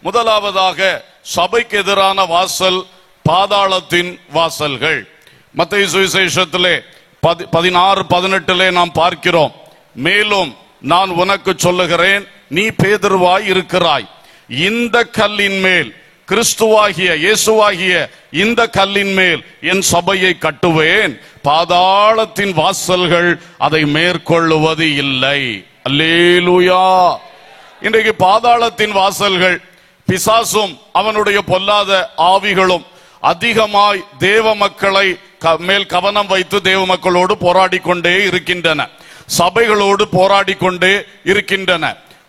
முதலாவதாக சபைக்கு எதிரான வாசல் பாதாளத்தின் வாசல்கள். மத்தேயு சுவிசேஷத்திலே 16:18 நாம் பார்க்கிறோம். மேலும் நான் உனக்கு சொல்லுகிறேன், நீ பேதுருவாய் இருக்கிறாய், இந்த கல்லின் மேல், கிறிஸ்துவாகிய இயேசுவாகிய இந்த கல்லின் மேல் என் சபையை கட்டுவேன், பாதாளத்தின் வாசல்கள் அதை மேற்கொள்ளுவது இல்லை. அல்லேலூயா. இன்றைக்கு பாதாளத்தின் வாசல்கள், பிசாசும் அவனுடைய பொல்லாத ஆவிகளும் அதிகமாய் தேவ மக்களை மேல் கவனம் வைத்து தேவ மக்களோடு போராடி கொண்டே இருக்கின்றன, சபைகளோடு போராடி கொண்டே இருக்கின்றன.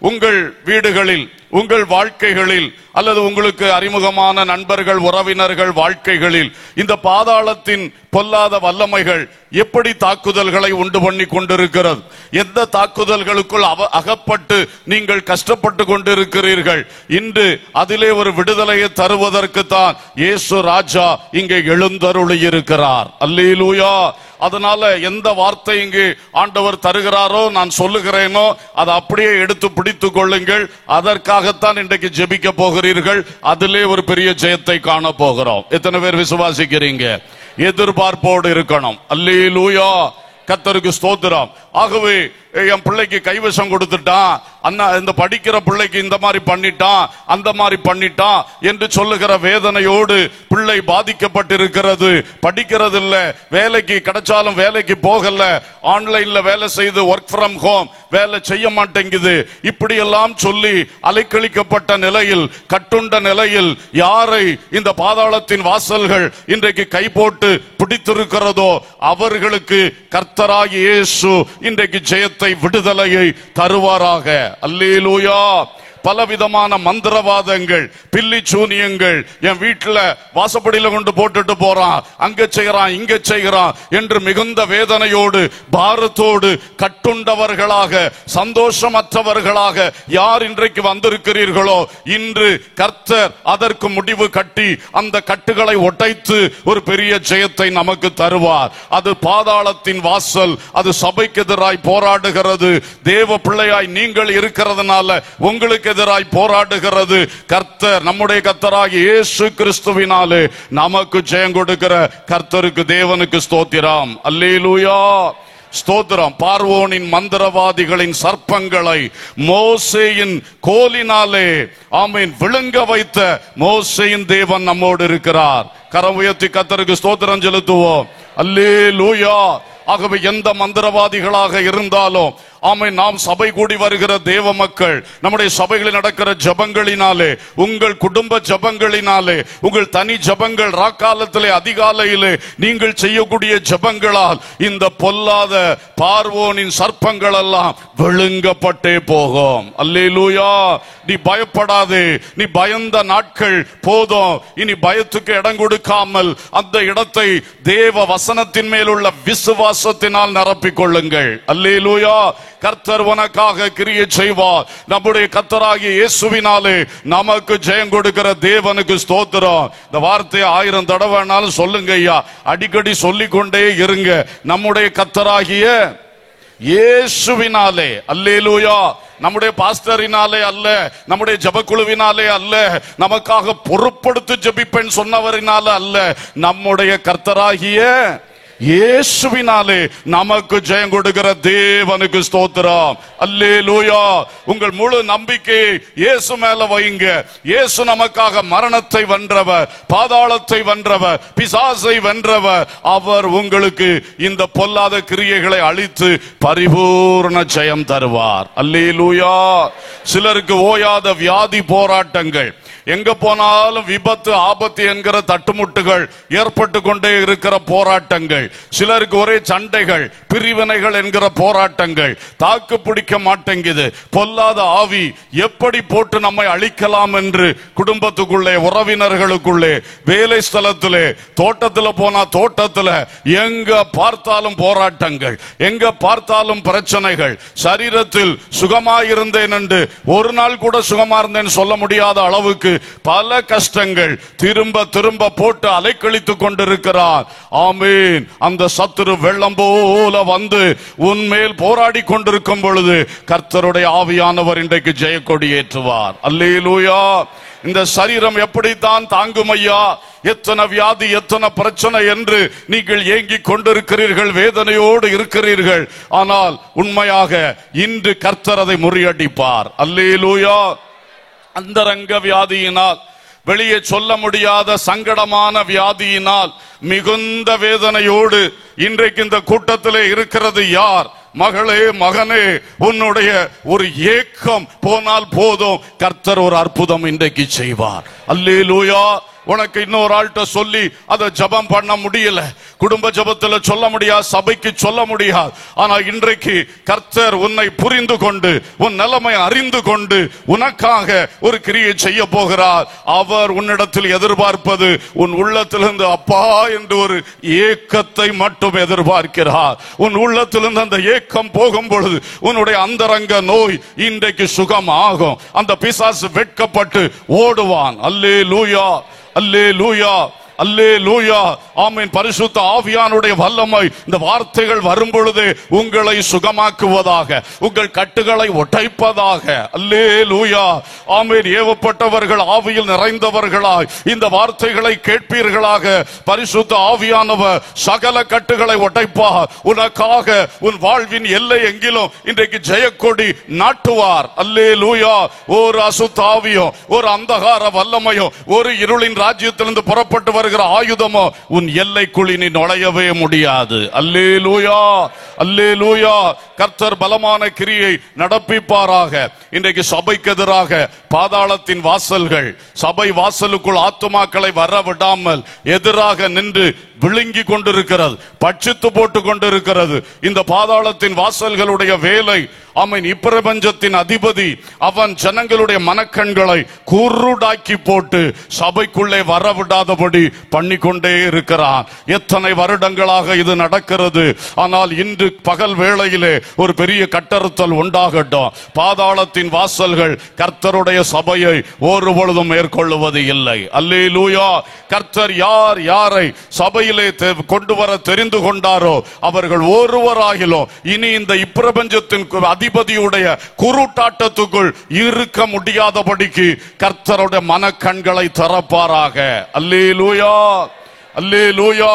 உங்கள் வீடுகளில், உங்கள் வாழ்க்கைகளில், அல்லது உங்களுக்கு அறிமுகமான நண்பர்கள் உறவினர்கள் வாழ்க்கைகளில் இந்த பாதாளத்தின் பொல்லாத வல்லமைகள் எப்படி தாக்குதல்களை உண்டு பண்ணி கொண்டிருக்கிறது? எந்த தாக்குதல்களுக்குள் அகப்பட்டு நீங்கள் கஷ்டப்பட்டு கொண்டிருக்கிறீர்கள்? இன்று அதிலே ஒரு விடுதலையை தருவதற்கு தான் இயேசு ராஜா இங்கே எழுந்தருளி இருக்கிறார். அல்லேலூயா. அதனால எந்த வார்த்தை இங்கு ஆண்டவர் தருகிறாரோ, நான் சொல்லுகிறேனோ, அதை அப்படியே எடுத்து பிடித்துக் கொள்ளுங்கள். அதற்காகத்தான் இன்றைக்கு ஜெபிக்க போகிறீர்கள். அதிலே ஒரு பெரிய ஜெயத்தை காண போகிறோம். எத்தனை பேர் விசுவாசிக்கிறீங்க? எதிர்பார்ப்போடு இருக்கணும். அல்லேலூயா. கர்த்தருக்கு ஸ்தோத்திரம். ஆகவே என் பிள்ளைக்கு கைவசம் கொடுத்துட்டான், அண்ணா இந்த படிக்கிற பிள்ளைக்கு இந்த மாதிரி பண்ணிட்டான், அந்த மாதிரி பண்ணிட்டான் என்று சொல்லுகிற வேதனையோடு பிள்ளை பாதிக்கப்பட்டிருக்கிறது. படிக்கிறது இல்ல, வேலைக்கு கிடைச்சாலும் வேலைக்கு போகல, ஆன்லைன்ல வேலை செய்து ஒர்க் ஃப்ரம் ஹோம் வேலை செய்ய மாட்டேங்குது, இப்படி எல்லாம் சொல்லி அலைக்கழிக்கப்பட்ட நிலையில், கட்டுண்ட நிலையில் யாரை இந்த பாதாளத்தின் வாசல்கள் இன்றைக்கு கை போட்டு பிடித்திருக்கிறதோ அவர்களுக்கு கர்த்தராகிய இயேசு இன்றைக்கு ஜெயத்தை, விடுதலையை தருவாராக. அல்லேலூயா. பலவிதமான மந்திரவாதங்கள், பில்லி சூனியங்கள், என் வீட்டுல வாசப்படியில கொண்டு போட்டுட்டு போறான், அங்க செய்யறான், இங்க செய்யறான் என்று மிகுந்த வேதனையோடு பாரத்தோடு கட்டுண்டவர்களாக, சந்தோஷமற்றவர்களாக யார் இன்றைக்கு வந்திருக்கிறீர்களோ, இன்று கர்த்தர் அதற்கு முடிவு கட்டி அந்த கட்டுகளை உடைத்து ஒரு பெரிய ஜெயத்தை நமக்கு தருவார். அது பாதாளத்தின் வாசல். அது சபைக்கு எதிராய் போராடுகிறது. தேவ பிள்ளையாய் நீங்கள் இருக்கிறதுனால உங்களுக்கு எதிராய் போராடுகிறது. கர்த்தர், நம்முடைய கர்த்தராகிய இயேசு கிறிஸ்துவினாலே நமக்கு ஜெயம் கொடுக்கிற கர்த்தருக்கு, தேவனுக்கு ஸ்தோத்திரம். அல்லேலூயா. ஸ்தோத்திரம். பார்வோனின் மந்திரவாதிகளின் சர்ப்பங்களை மோசேயின் கோலினாலே ஆமென் விழுங்க வைத்த மோசேயின் தேவன் நம்மோடு இருக்கிறார். கரம் உயர்த்தி கர்த்தருக்கு ஸ்தோத்திரம் செலுத்துவோம். அல்லேலூயா. ஆகவே எந்த மந்திரவாதிகளாக இருந்தாலும் ஆமென், நாம் சபை கூடி வருகிற தேவ மக்கள், நம்முடைய சபைகளில் நடக்கிற ஜபங்களினாலே, உங்கள் குடும்ப ஜபங்களினாலே, உங்கள் தனி ஜபங்கள், ராக்காலத்திலே அதிகாலையிலே நீங்கள் செய்யக்கூடிய ஜபங்களால் இந்த பொல்லாத பார்வோனின் சர்ப்பங்கள் எல்லாம் விழுங்கப்பட்டே போகும். அல்லேலூயா. நீ பயப்படாதே. நீ பயந்த நாட்கள் போதும். இனி பயத்துக்கு இடம் கொடுக்காமல் அந்த இடத்தை தேவ வசனத்தின் மேலுள்ள விசுவாசத்தினால் நிரப்பிக் கொள்ளுங்கள். அல்லேலூயா. கர்த்தர் உனக்காக கிரியை செய்வார். நம்முடைய கர்த்தராகிய இயேசுவினாலே நமக்கு ஜெயம் கொடுக்கிற தேவனுக்கு ஸ்தோத்திரம். இந்த வார்த்தையை 1000 தடவைனாலும் சொல்லுங்க ஐயா, அடிக்கடி சொல்லிக் கொண்டே இருங்க. நம்முடைய கர்த்தராகிய இயேசுவினாலே. அல்லேலூயா. நம்முடைய பாஸ்டரினாலே அல்ல, நம்முடைய ஜபக்குழுவினாலே அல்ல, நமக்காக பொறுப்படுத்தி ஜெபிப்பேன் சொன்னவரினால அல்ல, நம்முடைய கர்த்தராகிய இயேசுவினாலே நமக்கு ஜெயம் கொடுக்கிற தேவனுக்கு ஸ்தோத்திரம். அல்லேலூயா. உங்கள் முழு நம்பிக்கை இயேசு மேல வைங்க. இயேசு நமக்காக மரணத்தை வென்றவர், பாதாளத்தை வென்றவர், பிசாசை வென்றவர். அவர் உங்களுக்கு இந்த பொல்லாத கிரியைகளை அழித்து பரிபூர்ண ஜெயம் தருவார். அல்லேலூயா. சிலருக்கு ஓயாத வியாதி போராட்டங்கள், எங்க போனாலும் விபத்து, ஆபத்து என்கிற தட்டுமுட்டுகள் ஏற்பட்டு கொண்டே இருக்கிற போராட்டங்கள், சிலருக்கு ஒரே சண்டைகள், பிரிவினைகள் என்கிற போராட்டங்கள், தாக்கு பிடிக்க மாட்டேங்குது. பொல்லாத ஆவி எப்படி போட்டு நம்மை அழிக்கலாம் என்று குடும்பத்துக்குள்ளே, உறவினர்களுக்குள்ளே, வேலை ஸ்தலத்திலே, தோட்டத்தில் போனா தோட்டத்தில், எங்க பார்த்தாலும் போராட்டங்கள், எங்க பார்த்தாலும் பிரச்சனைகள். சரீரத்தில் சுகமாயிருந்தேன் என்று ஒரு நாள் கூட சுகமா இருந்தேன் சொல்ல முடியாத அளவுக்கு பல கஷ்டங்கள் திரும்ப திரும்ப போட்டு அலைக்கழித்துக் கொண்டிருக்கிறார். ஆமீன். அந்த சத்துரு வெள்ளம் போல வந்து உன்மேல் போராடி கொண்டிருக்கும் பொழுது கர்த்தருடைய ஆவியானவர் இன்றைக்கு ஜெயக்கொடி ஏற்றுவார். அல்லேலூயா. இந்த சரீரம் எப்படித்தான் தாங்கும் ஐயா, எத்தனை வியாதி, எத்தனை பிரச்சனை என்று நீங்கள் ஏங்கிக் கொண்டிருக்கிறீர்கள், வேதனையோடு இருக்கிறீர்கள். ஆனால் உண்மையாக இன்று கர்த்தர் அதை முறியடிப்பார். அல்லேலூயா. அந்தரங்க வியாதியினால், வெளியே சொல்ல முடியாத சங்கடமான வியாதியினால் மிகுந்த வேதனையோடு இன்றைக்கு இந்த கூட்டத்திலே இருக்கிறது யார்? மகளே, மகனே, உன்னுடைய ஒரு ஏக்கம் போனால் போதும், கர்த்தர் ஒரு அற்புதம் இன்றைக்கு செய்வார். அல்லேலூயா. உனக்கு இன்னொரு ஆள்கிட்ட சொல்லி அதை ஜபம் பண்ண முடியல, குடும்ப ஜபத்துல சொல்ல முடியாது, சபைக்கு சொல்ல முடியாது. ஆனா இன்றைக்கு கர்த்தர் உன்னை புரிந்து கொண்டு, உன் நிலைமை அறிந்து கொண்டு உனக்காக ஒரு கிரியை செய்ய போகிறார். அவர் உன்னிடத்தில் எதிர்பார்ப்பது உன் உள்ளத்திலிருந்து அப்பா என்று ஒரு ஏக்கத்தை மட்டும் எதிர்பார்க்கிறார். உன் உள்ளத்திலிருந்து அந்த ஏக்கம் போகும் பொழுது உன்னுடைய அந்தரங்க நோய் இன்றைக்கு சுகமாகும். அந்த பிசாசு வெட்கப்பட்டு ஓடுவான். அல்லேலூயா, அல்லேலூயா, அல்லேலூயா. ஆமென். பரிசுத்த ஆவியானுடைய வல்லமை இந்த வார்த்தைகள் வரும் பொழுது உங்களை சுகமாக்குவதாக, உங்கள் கட்டுகளை உடைப்பதாக. அல்லேலூயா. ஆமென். ஏவப்பட்டவர்கள், ஆவியில் நிறைந்தவர்களாய் இந்த வார்த்தைகளை கேட்பீர்களாக. பரிசுத்த ஆவியானவர் சகல கட்டுகளை உடைப்பார். உனக்காக உன் வாழ்வின் எல்லை எங்கிலும் இன்றைக்கு ஜெயக்கொடி நாட்டுவார். அல்லேலூயா. ஒரு அசுத்தாவியோ, ஒரு அந்தகார வல்லமையோ, ஒரு இருளின் ராஜ்யத்திலிருந்து புறப்பட்டு வருகிற ஆயுதமோ உன் எல்லைக்குள் இனி நுழையவே முடியாது. அல்லேலூயா, அல்லேலூயா. கர்த்தர் பலமான கிரியை நடப்பிப்பாராக. இன்றைக்கு சபைக்கு எதிராக பாதாளத்தின் வாசல்கள் சபை வாசலுக்குள் ஆத்துமாக்களை வர விடாமல் எதிராக நின்று விழுங்கி கொண்டிருக்கிறது, பட்சித்து போட்டு கொண்டிருக்கிறது. இந்த பாதாளத்தின் வாசல்களுடைய வேலை, அவன் இப்பிரபஞ்சத்தின் அதிபதி, அவன் ஜனங்களுடைய மனக்கண்களை குருடாக்கி போட்டு சபைக்குள்ளே வரவிடாதபடி பண்ணிக்கொண்டே இருக்கிறான். எத்தனை வருடங்களாக இது நடக்கிறது. ஆனால் இன்று பகல் வேளையிலே ஒரு பெரிய கட்டறுத்தல் உண்டாகட்டும். பாதாளத்தின் வாசல்கள் கர்த்தருடைய சபையை ஒரு பொழுதும் மேற்கொள்ளுவது இல்லை. அல்லேலூயா. கர்த்தர் யார் யாரை சபையிலே கொண்டு வர தெரிந்து கொண்டாரோ அவர்கள் ஒருவராகிலோ இனி இந்த இப்பிரபஞ்சத்தின் அதிபதியுடைய குருட்டாட்டத்துக்குள் இருக்க முடியாதபடிக்கு கர்த்தருடைய மனக்கண்களை திறப்பாராக. அல்லேலூயா, அல்லேலூயா.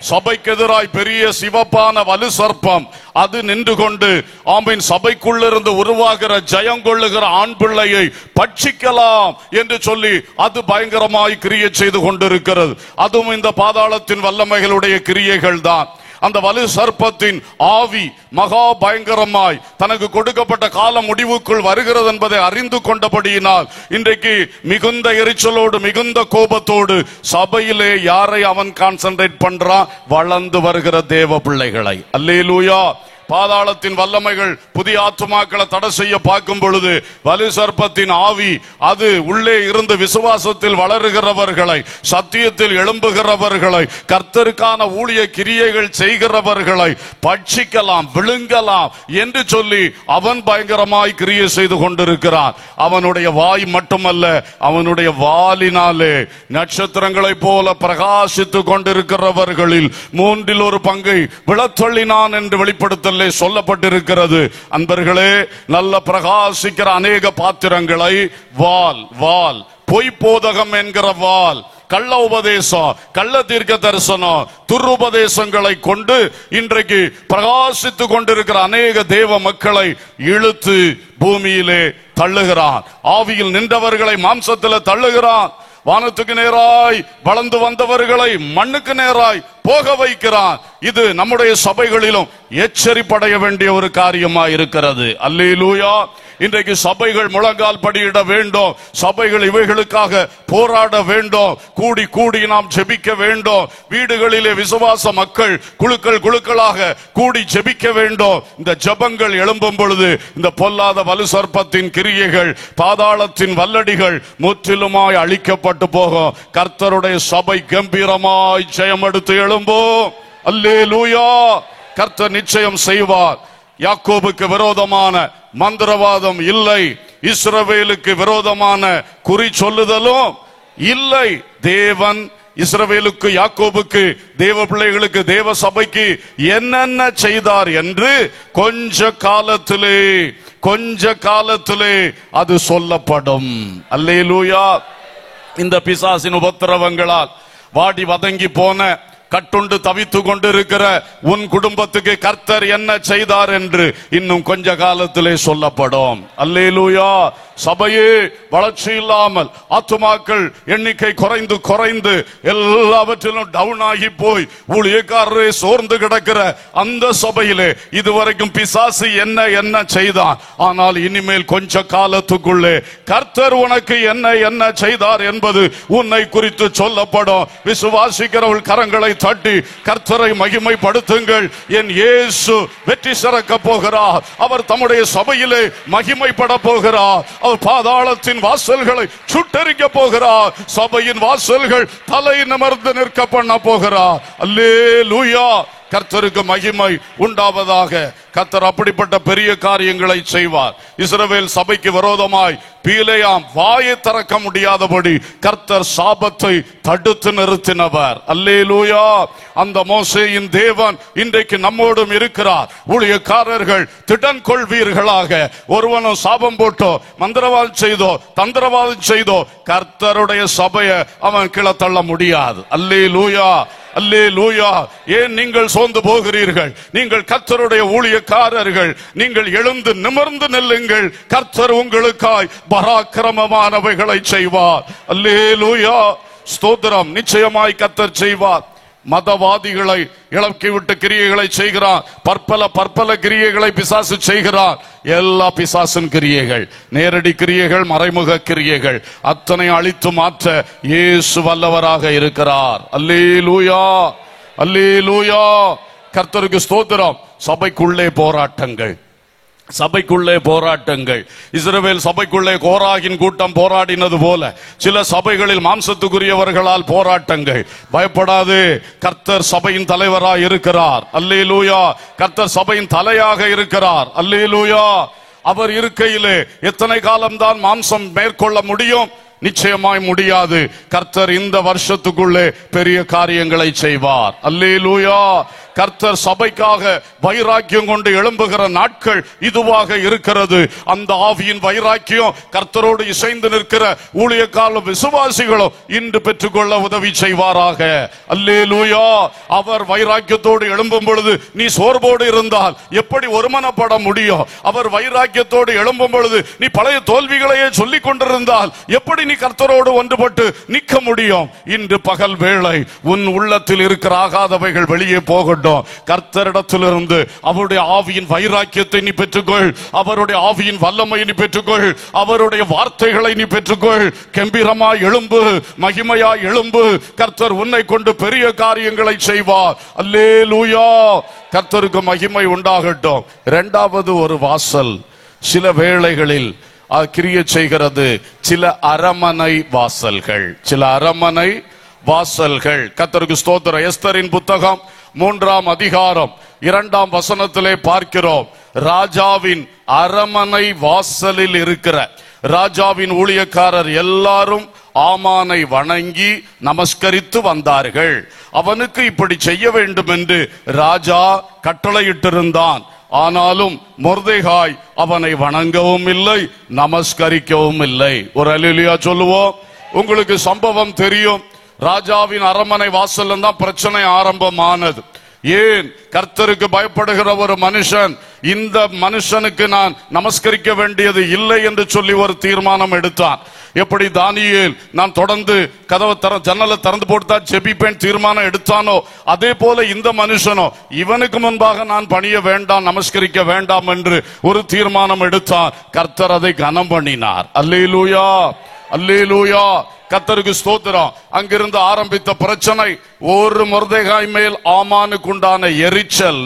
சபைக்கு எதிராய் பெரிய சிவப்பான வலு சர்ப்பம் அது நின்று கொண்டு ஆமீன் சபைக்குள்ளிருந்து உருவாகிற ஜெயங்கொள்ளுகிற ஆண் பிள்ளையை பட்சிக்கலாம் என்று சொல்லி அது பயங்கரமாய் கிரியை செய்து கொண்டிருக்கிறது. அதுவும் இந்த பாதாளத்தின் வல்லமைகளுடைய கிரியைகள் தான். அந்த வலு சர்ப்பத்தின் ஆவி மகா பயங்கரமாய் தனக்கு கொடுக்கப்பட்ட கால முடிவுக்குள் வருகிறது என்பதை அறிந்து கொண்டபடியினால் இன்றைக்கு மிகுந்த எரிச்சலோடு, மிகுந்த கோபத்தோடு சபையிலே யாரை அவன் கான்சென்ட்ரேட் பண்றான்? வளர்ந்து வருகிற தேவ பிள்ளைகளை. அல்லேலூயா. பாதாளத்தின் வல்லமைகள் புதிய ஆத்துமாக்களை தடை செய்ய பார்க்கும் பொழுது வலு சர்ப்பத்தின் ஆவி அது உள்ளே இருந்து விசுவாசத்தில் வளருகிறவர்களை, சத்தியத்தில் எழும்புகிறவர்களை, கர்த்தருக்கான ஊழிய கிரியைகள் செய்கிறவர்களை பட்சிக்கலாம், விழுங்கலாம் என்று சொல்லி அவன் பயங்கரமாய் கிரியை செய்து கொண்டிருக்கிறான். அவனுடைய வாய் மட்டுமல்ல, அவனுடைய வாலினாலே நட்சத்திரங்களைப் போல பிரகாசித்து கொண்டிருக்கிறவர்களில் 1/3 பங்கை விழத்தள்ளினான் என்று வெளிப்படுத்த சொல்லப்பட்டிருக்கிறது. அன்பர்களே, நல்ல பிரகாசிக்கிற அநேக பாத்திரங்களை வால் பொய் போதகம் என்கிற வால், கள்ள உபதேசம், கள்ள தீர்க்க தரிசனம், துருபதேசங்களை கொண்டு இன்றைக்கு பிரகாசித்துக் கொண்டிருக்கிற அநேக தேவ மக்களை இழுத்து பூமியிலே தள்ளுகிறான். ஆவியில் நின்றவர்களை மாம்சத்தில் தள்ளுகிறான். வானத்துக்கு நேராய் வளர்ந்து வந்தவர்களை மண்ணுக்கு நேராய் போக வைக்கிறான். இது நம்முடைய சபைகளிலும் எச்சரிப்படைய வேண்டிய ஒரு காரியமா இருக்கிறது. அல்லேலூயா. இன்றைக்கு சபைகள் முழங்கால் படியிட வேண்டும். சபைகள் இவைகளுக்காக போராட வேண்டும். கூடி கூடி நாம் ஜெபிக்க வேண்டும். வீடுகளிலே விசுவாச மக்கள் குழுக்களாக கூடி ஜெபிக்க வேண்டும். இந்த ஜெபங்கள் எழும்பும் பொழுது இந்த பொல்லாத வலு சர்ப்பத்தின் கிரியைகள், பாதாளத்தின் வல்லடிகள் முற்றிலுமாய் அழிக்கப்பட்டு போகும். கர்த்தருடைய சபை கம்பீரமாய் ஜெயம் எடுத்து எழும்பும். அல்லேலூயா. கர்த்தர் நிச்சயம் செய்வார். யாக்கோபுக்கு விரோதமான மந்திரவாதம் இல்லை, இஸ்ரவேலுக்கு விரோதமான குறி சொல்லுதலும் இல்லை. தேவன் இஸ்ரவேலுக்கு, யாக்கோபுக்கு, தேவ பிள்ளைகளுக்கு, தேவ சபைக்கு என்னென்ன செய்தார் என்று கொஞ்ச காலத்திலே அது சொல்லப்படும். அல்லேலூயா. இந்த பிசாசின் உபத்திரவங்களால் வாடி வதங்கி போன, கட்டுண்டு தவித்து கொண்டிருக்கிற உன் குடும்பத்துக்கு கர்த்தர் என்ன செய்தார் என்று இன்னும் கொஞ்ச காலத்திலே சொல்லப்படும். அல்லேலூயா. சபையே வளர்ச்சி இல்லாமல் ஆத்துமாக்கள் எண்ணிக்கை குறைந்து குறைந்து எல்லாவற்றிலும் டவுன் ஆகி போய் ஊழியக்காரரே சோர்ந்து கிடக்கிற அந்த சபையிலே இதுவரைக்கும் பிசாசு என்ன என்ன செய்தான், ஆனால் இனிமேல் கொஞ்ச காலத்துக்குள்ளே கர்த்தர் உனக்கு என்ன என்ன செய்தார் என்பது உன்னை குறித்து சொல்லப்படும். விசுவாசிக்கிறவள் கரங்களை தட்டி கர்த்தரை மகிமைப்படுத்துங்கள். என் இயேசு வெற்றி சிறக்க போகிறார். அவர் தம்முடைய சபையிலே மகிமைப்பட போகிறார். அவர் பாதாளத்தின் வாசல்களை சுட்டெரிக்க போகிறார். சபையின் வாசல்கள் தலை நிமிர்ந்து நிற்க பண்ண போகிறார். அல்லேலூயா. கர்த்தருக்கு மகிமை உண்டாவதாக. கர்த்தர் அப்படிப்பட்ட பெரிய காரியங்களை செய்வார். இஸ்ரவேல் சபைக்கு விரோதமாய் பீலேயாம் வாயை திறக்க முடியாதபடி கர்த்தர் சாபத்தை தடுத்து நிறுத்தினவர். அல்லேலூயா. அந்த மோசேயின் தேவன் இன்றைக்கு நம்மோடும் இருக்கிறார். ஊழியக்காரர்கள் திடன் கொள்வீர்களாக. ஒருவனும் சாபம் போட்டோ மந்திரவாதம் செய்தோ தந்திரவாதம் செய்தோ கர்த்தருடைய சபையை அவன் கிளத்தள்ள முடியாது. அல்லேலூயா. அல்லேலூயா. ஏன் நீங்கள் சோர்ந்து போகிறீர்கள்? நீங்கள் கர்த்தருடைய ஊழியக்காரர்கள். நீங்கள் எழுந்து நிமிர்ந்து நில்லுங்கள். கர்த்தர் உங்களுக்காய் பராக்கிரமமானவைகளை செய்வார். அல்லேலூயா. ஸ்தோத்திரம். நிச்சயமாய் கர்த்தர் செய்வார். மதவாதிகளை இழக்கிவிட்டு கிரியைகளை செய்கிறார். பற்பல கிரியைகளை பிசாசு செய்கிறார். எல்லா பிசாசின் கிரியைகள், நேரடி கிரியைகள், மறைமுக கிரியைகள் அத்தனை அழித்து மாற்ற இயேசு வல்லவராக இருக்கிறார். அல்லேலூயா. அல்லேலூயா. கர்த்தருக்கு ஸ்தோத்திரம். சபைக்குள்ளே போராட்டங்கள், சபைக்குள்ளே போராட்டங்கள். இஸ்ரவேல் சபைக்குள்ளே கோராகின் கூட்டம் போராடினது போல சில சபைகளில் மாம்சத்துக்குரியவர்களால் போராட்டங்கள். பயப்படாது. கர்த்தர் சபையின் தலைவராக இருக்கிறார். அல்லேலூயா. கர்த்தர் சபையின் தலையாக இருக்கிறார். அல்லேலூயா. அவர் இருக்கையிலே எத்தனை காலம்தான் மாம்சம் மேற்கொள்ள முடியும்? நிச்சயமாய் முடியாது. கர்த்தர் இந்த வருஷத்துக்குள்ளே பெரிய காரியங்களை செய்வார். அல்லேலூயா. கர்த்தர் சபைக்காக வைராக்கியம் கொண்டு எழும்புகிற நாட்கள் இதுவாக இருக்கிறது. அந்த ஆவியின் வைராக்கியம் கர்த்தரோடு இசைந்து நிற்கிற ஊழியக்கால விசுவாசிகளும் இன்று பெற்றுக்கொள்ள உதவி செய்வாராக. அல்லேலூயா. அவர் வைராக்கியத்தோடு எழும்பும் பொழுது நீ சோர்வோடு இருந்தால் எப்படி ஒருமனப்பட முடியும்? அவர் வைராக்கியத்தோடு எழும்பும் பொழுது நீ பழைய தோல்விகளையே சொல்லிக் கொண்டிருந்தால் எப்படி நீ கர்த்தரோடு ஒன்றுபட்டு நிற்க முடியும்? இன்று பகல் வேளை உன் உள்ளத்தில் இருக்கிற ஆகாதவைகள் வெளியே போகட்டும். கர்த்தரிடத்திலிருந்து அவருடைய ஆவியின் வைராக்கியத்தை நீ பெற்றுக்கொள். அவருடைய ஆவியின் வல்லமையை நீ பெற்றுக்கொள். அவருடைய வார்த்தைகளை நீ பெற்றுக்கொள். கம்பீரமாய் எழும்பு, மகிமையாய் எழும்பு. கர்த்தர் உன்னை கொண்டு பெரிய காரியங்களை செய்வார். அல்லேலூயா. கர்த்தருக்கு மகிமை உண்டாகட்டும். இரண்டாவது ஒரு வாசல் சில வேளைகளில் கிரியை செய்கிறது. சில அரமனை வாசல்கள், சில அரமனை வாசல்கள். கர்த்தருக்கு ஸ்தோத்திரம். எஸ்தரின் புத்தகம் 3ஆம் அதிகாரம் 2ஆம் வசனத்திலே பார்க்கிறோம். ராஜாவின் அரமனை வாசலில் இருக்கிற ராஜாவின் ஊழியக்காரர் எல்லாரும் ஆமானை வணங்கி நமஸ்கரித்து வந்தார்கள். அவனுக்கு இப்படி செய்ய வேண்டும் என்று ராஜா கட்டளையிட்டிருந்தான். ஆனாலும் மொர்தெகாய் அவனை வணங்கவும் இல்லை, நமஸ்கரிக்கவும் இல்லை. ஒரு அல்லேலூயா சொல்லுவோம். உங்களுக்கு சம்பவம் தெரியும். ராஜாவின் அரமனை வாசல்ல தான் பிரச்சனை ஆரம்பமானது. ஏன்? கர்த்தருக்கு பயப்படுகிற ஒரு மனுஷன் இந்த மனுஷனுக்கு நான் நமஸ்கரிக்க வேண்டியது இல்லை என்று சொல்லி ஒரு தீர்மானம் எடுத்தான். எப்படி தானியேல் நான் தொடர்ந்து கதவை ஜன்னலை திறந்து போட்டு ஜெபிப்பேன் தீர்மானம் எடுத்தானோ, அதே போல இந்த மனுஷனோ இவனுக்கு முன்பாக நான் பணிய வேண்டாம், நமஸ்கரிக்க வேண்டாம் என்று ஒரு தீர்மானம் எடுத்தான். கர்த்தர் அதை கனம் பண்ணினார். அல்லேலூயா. அல்லேலூயா. கர்த்தருக்கு ஸ்தோத்திரம். அங்கிருந்து ஆரம்பித்த பிரச்சனை ஒரு மொர்தெகாய் மேல் ஆமானுக்கு உண்டான எரிச்சல்,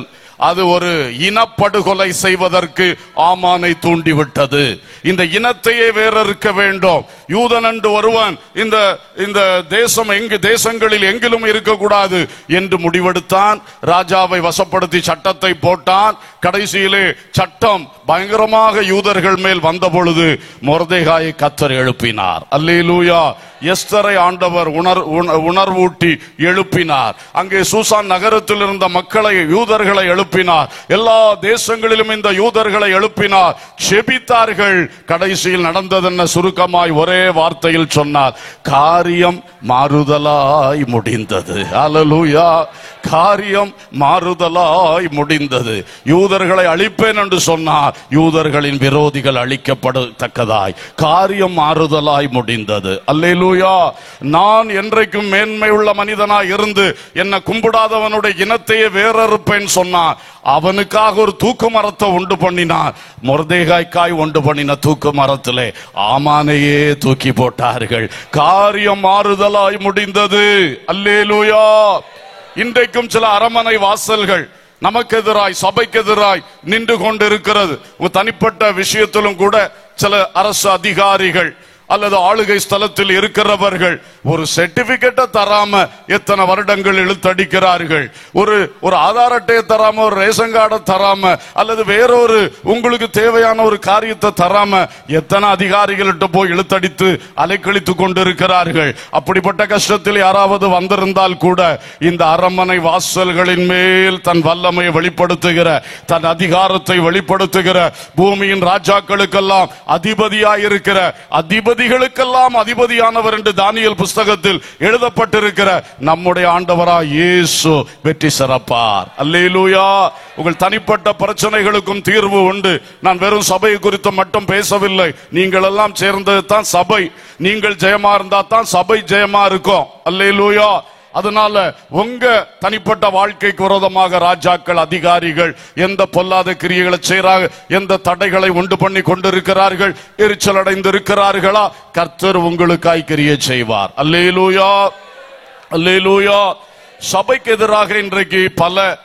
அது ஒரு இனப்படுகொலை செய்வதற்கு ஆமானை தூண்டிவிட்டது. இந்த இனத்தையே வேறறுக்க வேண்டும். யூதன் என்று ஒருவன் இந்த தேசம் தேசங்களில் எங்கிலும் இருக்கக்கூடாது என்று முடிவெடுத்தான். ராஜாவை வசப்படுத்தி சட்டத்தை போட்டான். கடைசியிலே சட்டம் பயங்கரமாக யூதர்கள் மேல் வந்த பொழுது மொர்தெகாயை கர்த்தர் எழுப்பினார். அல்லேலூயா. எஸ்தரை ஆண்டவர் உணர்வூட்டி எழுப்பினார். அங்கே சூசான் நகரத்தில் இருந்த மக்களை, யூதர்களை எழுப்பினார். எல்லா தேசங்களிலும் இந்த யூதர்களை எழுப்பினார். செபித்தார்கள். கடைசியில் நடந்தது என்ன? சுருக்கமாய் ஒரே வார்த்தையில் சொன்னார், காரியம் மாறுதலாய் முடிந்தது. அல்லேலூயா. காரியம் மாறுதலாய் முடிந்தது. யூதர்களை அழிப்பேன் என்று சொன்னார், யூதர்களின் விரோதிகள் அழிக்கப்படத்தக்கதாய் காரியம் மாறுதலாய் முடிந்தது. அல்லேலூயா. நான் என்றைக்கும் மேன்மை உள்ள மனிதனாய் இருந்து என்னை கும்பிடாதவனுடைய இனத்தையே வேறறுப்பேன் சொன்னார். அவனுக்காக ஒரு தூக்கு மரத்தை உண்டு பண்ணினார். மொர்தெகாய்க்காய் உண்டு பண்ணின தூக்கு மரத்திலே ஆமானையே தூக்கி போட்டார்கள். காரியம் மாறுதலாய் முடிந்தது. அல்லேலூயா. இன்றைக்கும் சில அரமனை வாசல்கள் நமக்கு எதிராய், சபைக்கு எதிராய் நின்று கொண்டிருக்கிறது. தனிப்பட்ட விஷயத்திலும் கூட சில அரசு அதிகாரிகள் அல்லது ஆளுகை ஸ்தலத்தில் இருக்கிறவர்கள் ஒரு சர்டிபிகேட்டை தராம எத்தனை வருடங்கள் இழுத்தடிக்கிறார்கள். ஒரு ஆதார் அட்டையை தராம, ஒரு ரேஷன் கார்டை தராம, அல்லது வேறொரு உங்களுக்கு தேவையான ஒரு காரியத்தை தராம எத்தனை அதிகாரிகள்கிட்ட போய் இழுத்தடித்து அலைக்கழித்து கொண்டிருக்கிறார்கள். அப்படிப்பட்ட கஷ்டத்தில் யாராவது வந்திருந்தால் கூட இந்த அரண்மனை வாசல்களின் மேல் தன் வல்லமையை வெளிப்படுத்துகிற, தன் அதிகாரத்தை வெளிப்படுத்துகிற, பூமியின் ராஜாக்களுக்கெல்லாம் அதிபதியாயிருக்கிற, அதிபதிகளுக்கெல்லாம் அதிபதியானவர் என்று தானியேல் புஸ்தகத்தில் எழுதப்பட்டிருக்கிற நம்முடைய ஆண்டவராய் இயேசு வெற்றி சிறப்பார். அல்லேலூயா. உங்கள் தனிப்பட்ட பிரச்சனைகளுக்கும் தீர்வு உண்டு. நான் வெறும் சபையை குறித்து மட்டும் பேசவில்லை. நீங்கள் எல்லாம் சேர்ந்தது தான் சபை. நீங்கள் ஜெயமா இருந்தா தான் சபை ஜெயமா இருக்கும். அல்லேலூயா. அதனால உங்க தனிப்பட்ட வாழ்க்கைக்கு விரோதமாக ராஜாக்கள், அதிகாரிகள் எந்த பொல்லாத கிரியைகளை செய்றாங்க, எந்த தடைகளை உண்டு பண்ணி கொண்டிருக்கிறார்கள், எரிச்சல் அடைந்து இருக்கிறார்களா, கர்த்தர் உங்களுக்காய் கிரியை செய்வார். அல்லேலூயா. அல்லேலூயா. சபைக்கு எதிராக இன்றைக்கு பல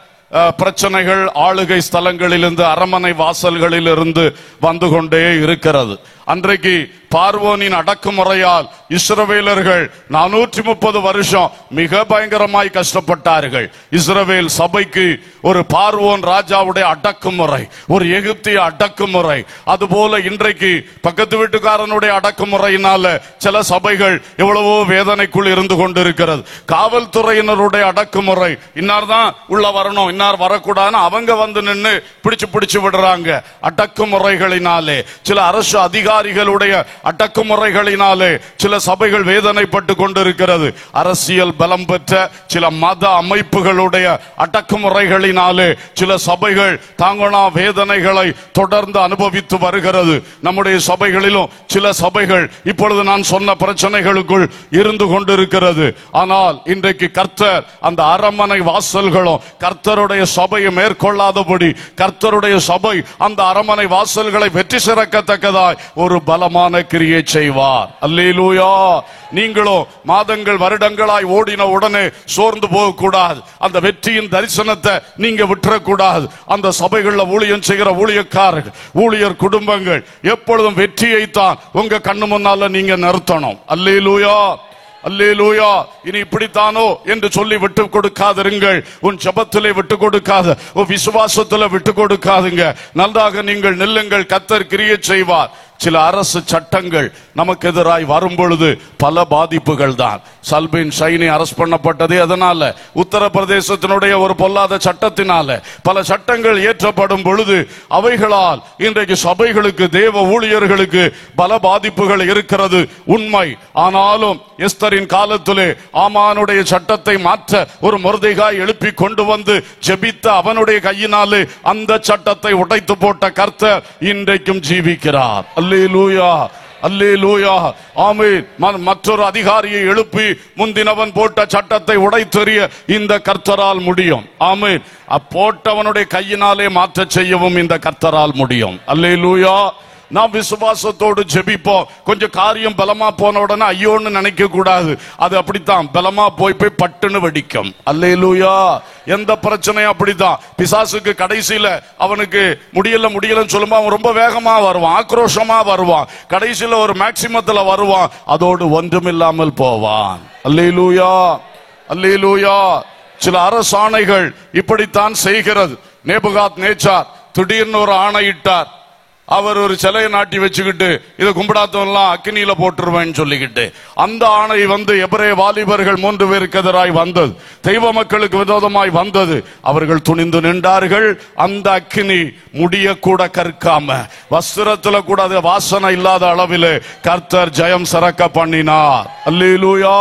பிரச்சனைகள் ஆளுகை ஸ்தலங்களிலிருந்து, அரண்மனை வாசல்களில் இருந்து வந்து கொண்டே இருக்கிறது. அன்றைக்கு பார்வோனின் அடக்குமுறையால் இஸ்ரவேலர்கள் 430 வருஷம் மிக பயங்கரமாய் கஷ்டப்பட்டார்கள். இஸ்ரவேல் சபைக்கு ஒரு பார்வோன் ராஜாவுடைய அடக்குமுறை, ஒரு எகிப்திய அடக்குமுறை, அதுபோல இன்றைக்கு பக்கத்து வீட்டுக்காரனுடைய அடக்குமுறையினால சில சபைகள் எவ்வளவோ வேதனைக்குள் இருந்து கொண்டிருக்கிறது. காவல்துறையினருடைய அடக்குமுறை, இன்னார் தான் உள்ள வரணும், இன்னார் வரக்கூடாதுன்னு அவங்க வந்து நின்று பிடிச்சு விடுறாங்க. அடக்குமுறைகளினாலே, சில அரசு அதிகாரிகளுடைய அடக்குமுறைகளினாலே சில சபைகள் வேதனைப்பட்டு கொண்டிருக்கிறது. அரசியல் பலம் பெற்ற சில மத அமைப்புகளுடைய அடக்குமுறைகளினாலே சில சபைகள் தாங்கனா வேதனைகளை தொடர்ந்து அனுபவித்து வருகிறது. நம்முடைய சபைகளிலும் சில சபைகள் இப்பொழுது நான் சொன்ன பிரச்சனைகளுக்குள் இருந்து கொண்டிருக்கிறது. ஆனால் இன்றைக்கு கர்த்தர் அந்த அரண்மனை வாசல்களும் கர்த்தருடைய சபையை மேற்கொள்ளாதபடி, கர்த்தருடைய சபை அந்த அரண்மனை வாசல்களை வெற்றி சிறக்கத்தக்கதாய் ஒரு பலமான கிரியை செய்வார். அல்லேலூயா. நீங்களோ மாதங்கள் வருடங்களாய் ஓடின உடனே சோர்ந்து போக கூடாது. அந்த வெற்றியின் தரிசனத்தை நீங்க விட்டுறக்கூடாது. அந்த சபைகளில் ஊழியம் செய்கிற ஊழியக்காரர்கள், ஊழியர் குடும்பங்கள் எப்பொழுதும் வெற்றியை தான் உங்க கண்ணு முன்னால நீங்க நிறுத்தணும். அல்லேலூயா. அல்லேலூயா. இனி இப்படித்தானோ என்று சொல்லி விட்டு கொடுக்காதிருங்கள். உன் ஜெபத்திலே விட்டு கொடுக்காத, உன் விசுவாசத்திலே விட்டு கொடுக்காதுங்க. நன்றாக நீங்கள் நில்லுங்கள். கர்த்தர் கிரியை செய்வார். சில அரசு சட்டங்கள் நமக்கு எதிராய் வரும் பொழுது பல பாதிப்புகள் தான். சல்பின் ஷைனி அரஸ்ட் பண்ணப்பட்டதே அதனால, உத்தரப்பிரதேசத்தினுடைய ஒரு பொல்லாத சட்டத்தினால. பல சட்டங்கள் ஏற்றப்படும் பொழுது அவைகளால் இன்றைக்கு சபைகளுக்கு, தேவ ஊழியர்களுக்கு பல பாதிப்புகள் இருக்கிறது, உண்மை. ஆனாலும் எஸ்தரின் காலத்திலே ஆமானுடைய சட்டத்தை மாற்ற ஒரு மொர்தெகாய் எழுப்பி கொண்டு வந்து ஜெபித்த அவனுடைய கையினாலே அந்த சட்டத்தை உடைத்து போட்ட கர்த்தர் இன்றைக்கும் ஜீவிக்கிறார். அல்லேலூயா. அல்லேலூயா. ஆமென். மற்றொரு அதிகாரியை எழுப்பி முந்தினவன் போட்ட சட்டத்தை உடைத்தெறிய இந்த கர்த்தரால் முடியும். ஆமென். போட்டவனுடைய கையினாலே மாற்ற செய்யவும் இந்த கர்த்தரால் முடியும். அல்லேலூயா. நாம் விசுவாசத்தோடு ஜெபிப்போம். கொஞ்சம் காரியம் பலமா போன உடனே ஐயோன்னு நினைக்க கூடாது. அது அப்படித்தான், பலமா போய் பட்டுன்னு வெடிக்கும். அல்லேலூயா. எந்த பிரச்சனையும் அப்படித்தான். பிசாசுக்கு கடைசியில அவனுக்கு முடியலன்னு சொல்லும்போது அவன் ரொம்ப வேகமா வருவான், ஆக்ரோஷமா வருவான், கடைசியில ஒரு மேக்சிமத்துல வருவான், அதோடு ஒன்றுமில்லாமல் போவான். அல்லேலூயா. அல்லேலூயா. சில அரசாணைகள் இப்படித்தான் செய்கிறது. நேபுகாத் நேச்சார் திடீர்னு ஒரு ஆணையிட்டார். அவர் ஒரு சிலையை நாட்டி வச்சுக்கிட்டு இதை கும்பிடாதவெல்லாம் அக்கினியில போட்டுருவேன்னு சொல்லிக்கிட்டு அந்த ஆணை எபிரேய வாலிபர்கள் 3 பேருக்கு எதிராய் வந்தது, தெய்வ மக்களுக்கு விரோதமாய் வந்தது. அவர்கள் துணிந்து நின்றார்கள். அந்த அக்கினி முடிய கூட கற்காம, வஸ்திரத்துல கூட அது வாசனை இல்லாத அளவில் கர்த்தர் ஜெயம் சிறக்க பண்ணினார். அல்லேலூயா.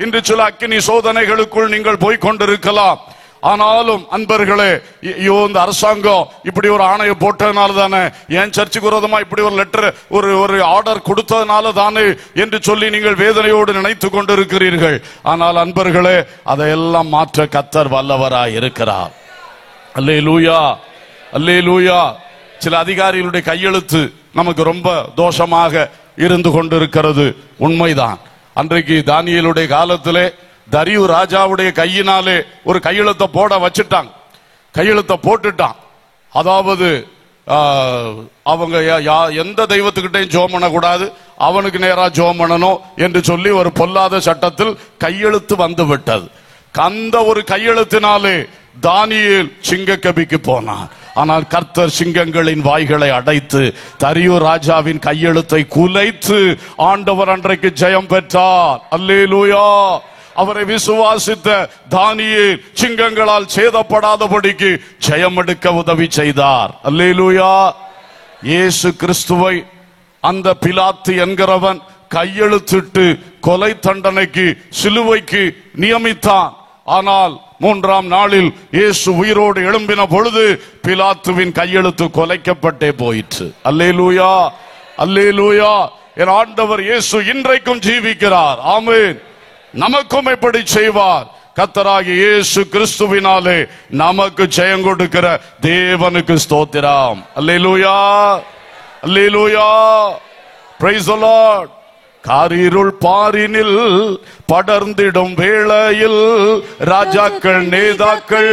இன்று சில அக்கினி சோதனைகளுக்குள் நீங்கள் போய்கொண்டிருக்கலாம். ஆனாலும் அன்பர்களே, ஐயோ இந்த அரசாங்கம் இப்படி ஒரு ஆணையை போட்டதுனால தானே, என் சர்ச்சுக்கு விரோதமா இப்படி ஒரு லெட்டர் ஒரு ஆர்டர் கொடுத்ததுனால தானே என்று சொல்லி நீங்கள் வேதனையோடு நினைத்து கொண்டிருக்கிறீர்கள். ஆனால் அன்பர்களே, அதையெல்லாம் மாற்ற கர்த்தர் வல்லவராய் இருக்கிறார். அல்லேலூயா, அல்லேலூயா. சில அதிகாரிகளுடைய கையெழுத்து நமக்கு ரொம்ப தோஷமாக இருந்து கொண்டிருக்கிறது, உண்மைதான். அன்றைக்கு தானியேலுடைய காலத்திலே தரியு ராஜாவுடைய கையினாலே ஒரு கையெழுத்தை போட வச்சுட்டாங்க. கையெழுத்தை போட்டுட்டான். அதாவது அவங்க எந்த தெய்வத்துக்கிட்டையும் ஜெபம் பண்ணக்கூடாது, அவனுக்கு நேரா ஜெபம் பண்ணணும் என்று சொல்லி ஒரு பொல்லாத சட்டத்தில் கையெழுத்து வந்து விட்டது. அந்த ஒரு கையெழுத்தினாலே தானியேல் சிங்கக்கபிக்கு போனான். ஆனால் கர்த்தர் சிங்கங்களின் வாய்களை அடைத்து தரியு ராஜாவின் கையெழுத்தை குலைத்து ஆண்டவர் அன்றைக்கு ஜெயம் பெற்றார். அல்லேலூயா. அவரை விசுவாசித்த தானியேல் சிங்கங்களால் சேதப்படாதபடிக்கு ஜெயம் எடுக்க உதவி செய்தார். அல்லேலூயா. இயேசு கிறிஸ்துவை அந்த பிலாத்து என்கிறவன் கையெழுத்திட்டு கொலை தண்டனைக்கு சிலுவைக்கு நியமித்தான். ஆனால் 3ஆம் நாளில் இயேசு உயிரோடு எழும்பின பொழுது பிலாத்துவின் கையெழுத்து கொலைக்கப்பட்டே போயிற்று. அல்லேலூயா, அல்லேலூயா. என் ஆண்டவர் இயேசு இன்றைக்கும் ஜீவிக்கிறார். ஆமென். நமக்கும் எப்படி செய்வார்? கர்த்தராகிய இயேசு கிறிஸ்துவினாலே நமக்கு ஜெயம் கொடுக்கிற தேவனுக்கு ஸ்தோத்திரம். Hallelujah, hallelujah. Praise the lord. காரிருள் பாரினில் படர்ந்திடும் வேளையில் ராஜாக்கள் நேதாக்கள்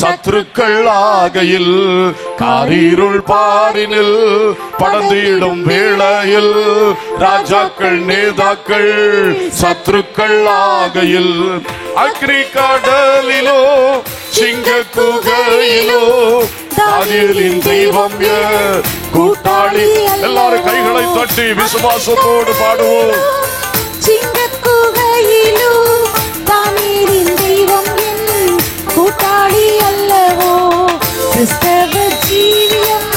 சத்துருக்கள் ஆகையில், காரிருள் பாரினில் படர்ந்திடும் வேளையில் ராஜாக்கள் நேதாக்கள் சத்துருக்கள் ஆகையில், அக்னி கடலிலோ சிங்க குகையிலோ தானியேலின் தெய்வம் கூட்டாளி. எல்லாரும் கைகளை தட்டி விசுவாசத்தோடு பாடுவோம். சிங்கக்குகையிலோ தானியேலின் தெய்வம் கூட்டாளி அல்லவோ, கிறிஸ்தவ ஜீவியம்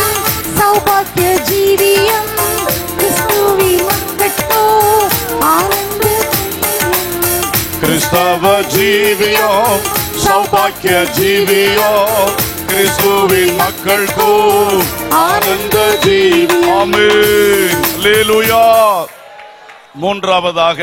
சௌபாக்கிய ஜீவியம், கிறிஸ்துவின் மக்கட்டோ ஆனந்த கிறிஸ்தவ ஜீவியம் சௌபாக்கிய ஜீவியம், கிறிஸ்துவின் மக்கள் ஆனந்த ஜீவியம். ஆமென். அல்லேலூயா. மூன்றாவதாக,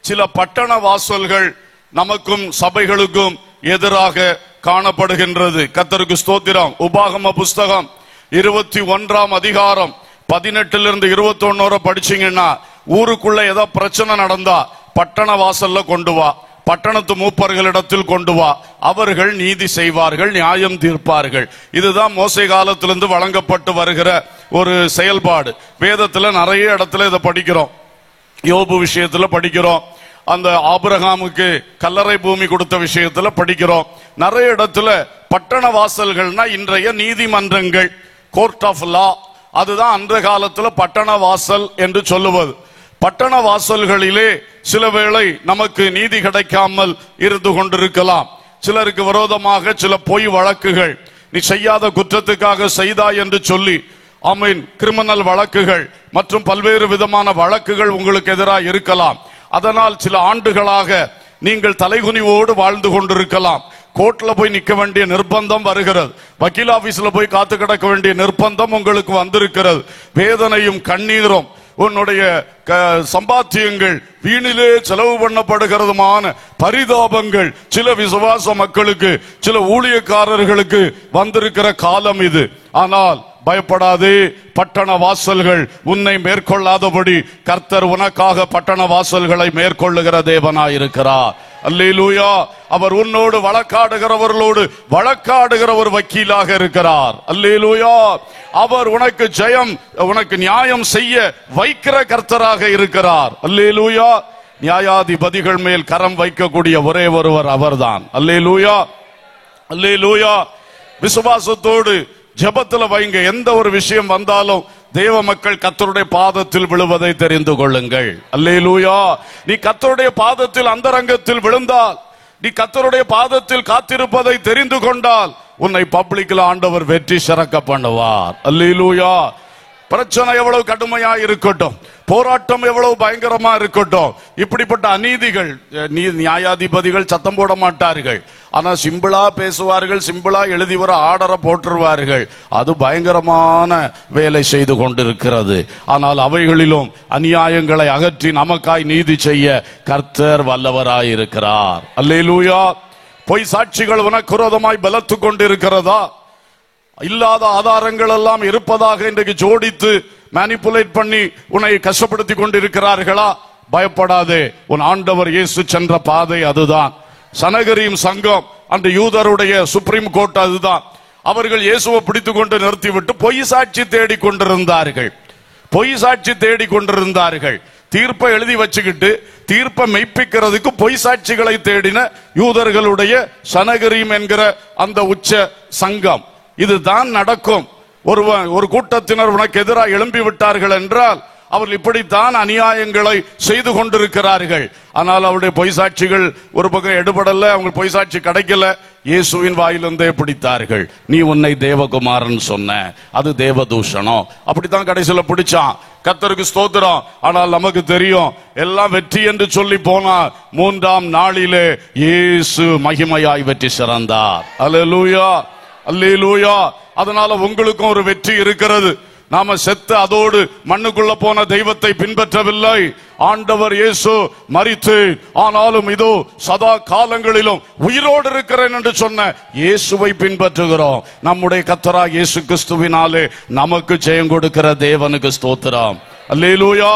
சில பட்டண வாசல்கள் நமக்கும் சபைகளுக்கும் எதிராக காணப்படுகின்றது. கர்த்தருக்கு ஸ்தோத்திரம். உபாகம புஸ்தகம் 21ஆம் அதிகாரம் 18 to 21 படிச்சீங்கன்னா, ஊருக்குள்ள ஏதோ பிரச்சனை நடந்தா பட்டண வாசல்ல கொண்டு வா, பட்டணத்து மூப்பர்களிடத்தில் கொண்டு வா, அவர்கள் நீதி செய்வார்கள், நியாயம் தீர்ப்பார்கள். இதுதான் மோசே காலத்திலிருந்து வழங்கப்பட்டு வருகிற ஒரு செயல்பாடு. வேதத்துல நிறைய இடத்துல இதை படிக்கிறோம். யோபு விஷயத்துல படிக்கிறோம், அந்த ஆபிரகாமுக்கு கல்லறை பூமி கொடுத்த விஷயத்துல படிக்கிறோம். நிறைய இடத்துல பட்டண வாசல்கள்னா இன்றைய நீதிமன்றங்கள், கோர்ட் ஆஃப் லா, அதுதான் அந்த காலத்துல பட்டண வாசல் என்று சொல்லுவது. பட்டண வாசல்களிலே சில வேளை நமக்கு நீதி கிடைக்காமல் இருந்து கொண்டிருக்கலாம். சிலருக்கு விரோதமாக சில பொய் வழக்குகள், நீ செய்யாத குற்றத்துக்காக செய்தாய் என்று சொல்லி, ஆமீன், கிரிமினல் வழக்குகள் மற்றும் பல்வேறு விதமான வழக்குகள் உங்களுக்கு எதிராக இருக்கலாம். அதனால் சில ஆண்டுகளாக நீங்கள் தலைகுனிவோடு வாழ்ந்து கொண்டிருக்கலாம். கோர்ட்ல போய் நிக்க வேண்டிய நிர்பந்தம் வருகிறது, வக்கீல் ஆபீஸ்ல போய் காத்து கிடக்க வேண்டிய நிர்பந்தம் உங்களுக்கு வந்திருக்கிறது. வேதனையும் கண்ணீரும், உன்னுடைய சம்பாத்தியங்கள் வீணிலே செலவு பண்ணப்படுகிறதுமான பரிதாபங்கள் சில விசுவாச மக்களுக்கு, சில ஊழியக்காரர்களுக்கு வந்திருக்கிற காலம் இது. ஆனால் பயப்படாதே, பட்டண வாசல்கள் உன்னை மேற்கொள்ளாதபடி கர்த்தர் உனக்காக பட்டண வாசல்களை மேற்கொள்ளுகிற தேவனாயிருக்கிறார். அல்லேலூயா. அவர் உன்னோடு வழக்காடுகிறவர்களோடு வழக்காடுகிற ஒரு வக்கீலாக இருக்கிறார். அல்லேலூயா. அவர் உனக்கு ஜெயம், உனக்கு நியாயம் செய்ய வைக்கிற கர்த்தராக இருக்கிறார். அல்லேலூயா. நியாயாதிபதிகள் மேல் கரம் வைக்கக்கூடிய ஒரே ஒருவர் அவர்தான். அல்லேலூயா, அல்லேலூயா. விசுவாசத்தோடு ஜெபத்துல வைங்க. எந்த ஒரு விஷயம் வந்தாலும் தேவ மக்கள் கர்த்தருடைய பாதத்தில் விழுவதை தெரிந்து கொள்ளுங்கள். அல்லேலூயா. நீ கர்த்தருடைய பாதத்தில் அந்தரங்கத்தில் விழுந்தால், நீ கர்த்தருடைய பாதத்தில் காத்திருப்பதை தெரிந்து கொண்டால், உன்னை பப்ளிக்ல ஆண்டவர் வெற்றி சிறக்க பண்ணுவார். அல்லேலூயா. பிரச்சனை எவ்வளவு கடுமையா இருக்கட்டும், போராட்டம் எவ்வளவு பயங்கரமா இருக்கட்டும், இப்படிப்பட்ட அநீதிகள் நியாயாதிபதிகள் சத்தம் போட மாட்டார்கள். ஆனா சிம்பிளா பேசுவார்கள், சிம்பிளா எழுதி வர ஆர்டரை போட்டுருவார்கள். அது பயங்கரமான வேலை செய்து கொண்டிருக்கிறது. ஆனால் அவைகளிலும் அநியாயங்களை அகற்றி நமக்காய் நீதி செய்ய கர்த்தர் வல்லவராய் இருக்கிறார். அல்லேலூயா. பொய் சாட்சிகள் உனக்கு விரோதமாய் பலத்து கொண்டிருக்கிறதா? இல்லாத ஆதாரங்கள் எல்லாம் இருப்பதாக இன்றைக்கு ஜோடித்து மேனிபுலேட் பண்ணி உன்னை கஷ்டப்படுத்தி கொண்டிருக்கிறார்களா? பயப்படாதே. உன் ஆண்டவர் இயேசு சென்ற பாதை அதுதான். சனகரியும் சங்கம் அந்த யூதருடைய சுப்ரீம் கோர்ட் அதுதான். அவர்கள் இயேசுவை பிடித்துக் கொண்டு நிறுத்திவிட்டு பொய் சாட்சி தேடி கொண்டிருந்தார்கள். பொய் சாட்சி தேடி கொண்டிருந்தார்கள். தீர்ப்பை எழுதி வச்சுக்கிட்டு தீர்ப்பை மெய்ப்பிக்கிறதுக்கு பொய் சாட்சிகளை தேடின யூதர்களுடைய சனகரியும் என்கிற அந்த உச்ச சங்கம். இதுதான் நடக்கும். ஒரு கூட்டத்தினர் உனக்கு எதிராக எழும்பி விட்டார்கள் என்றால் அவர்கள் இப்படித்தான் அநியாயங்களை செய்து கொண்டிருக்கிறார்கள். ஆனால் அவருடைய பொய் சாட்சிகள் ஒரு பக்கம் எடுபடல, அவங்க பொய் சாட்சி கிடைக்கல. இயேசுவின் வாயிலிருந்தே பிடித்தார்கள். நீ உன்னை தேவகுமாரன் சொன்ன, அது தேவதூஷணம். அப்படித்தான் கடைசியில பிடிச்சான். கர்த்தருக்கு ஸ்தோத்திரம். ஆனால் நமக்கு தெரியும் எல்லாம் வெற்றி என்று சொல்லி போனார். 3ஆம் நாளிலே இயேசு மகிமையாய் வெற்றி சிறந்தார். அல்லேலூயா, அல்லேலூயா. அதனால உங்களுக்கும் ஒரு வெற்றி இருக்கிறது. நாம செத்து அதோடு மண்ணுக்குள்ள போன தெய்வத்தை பின்பற்றவில்லை. ஆண்டவர் இயேசு மரித்து ஆனாலும் இதோ சதா காலங்களிலும் உயிரோடு இருக்கிறேன் என்று சொன்ன இயேசுவை பின்பற்றுகிறோம். நம்முடைய கர்த்தராகிய இயேசு கிறிஸ்துவினாலே நமக்கு ஜெயம் கொடுக்கிற தேவனுக்கு ஸ்தோத்திரம். அல்லேலூயா.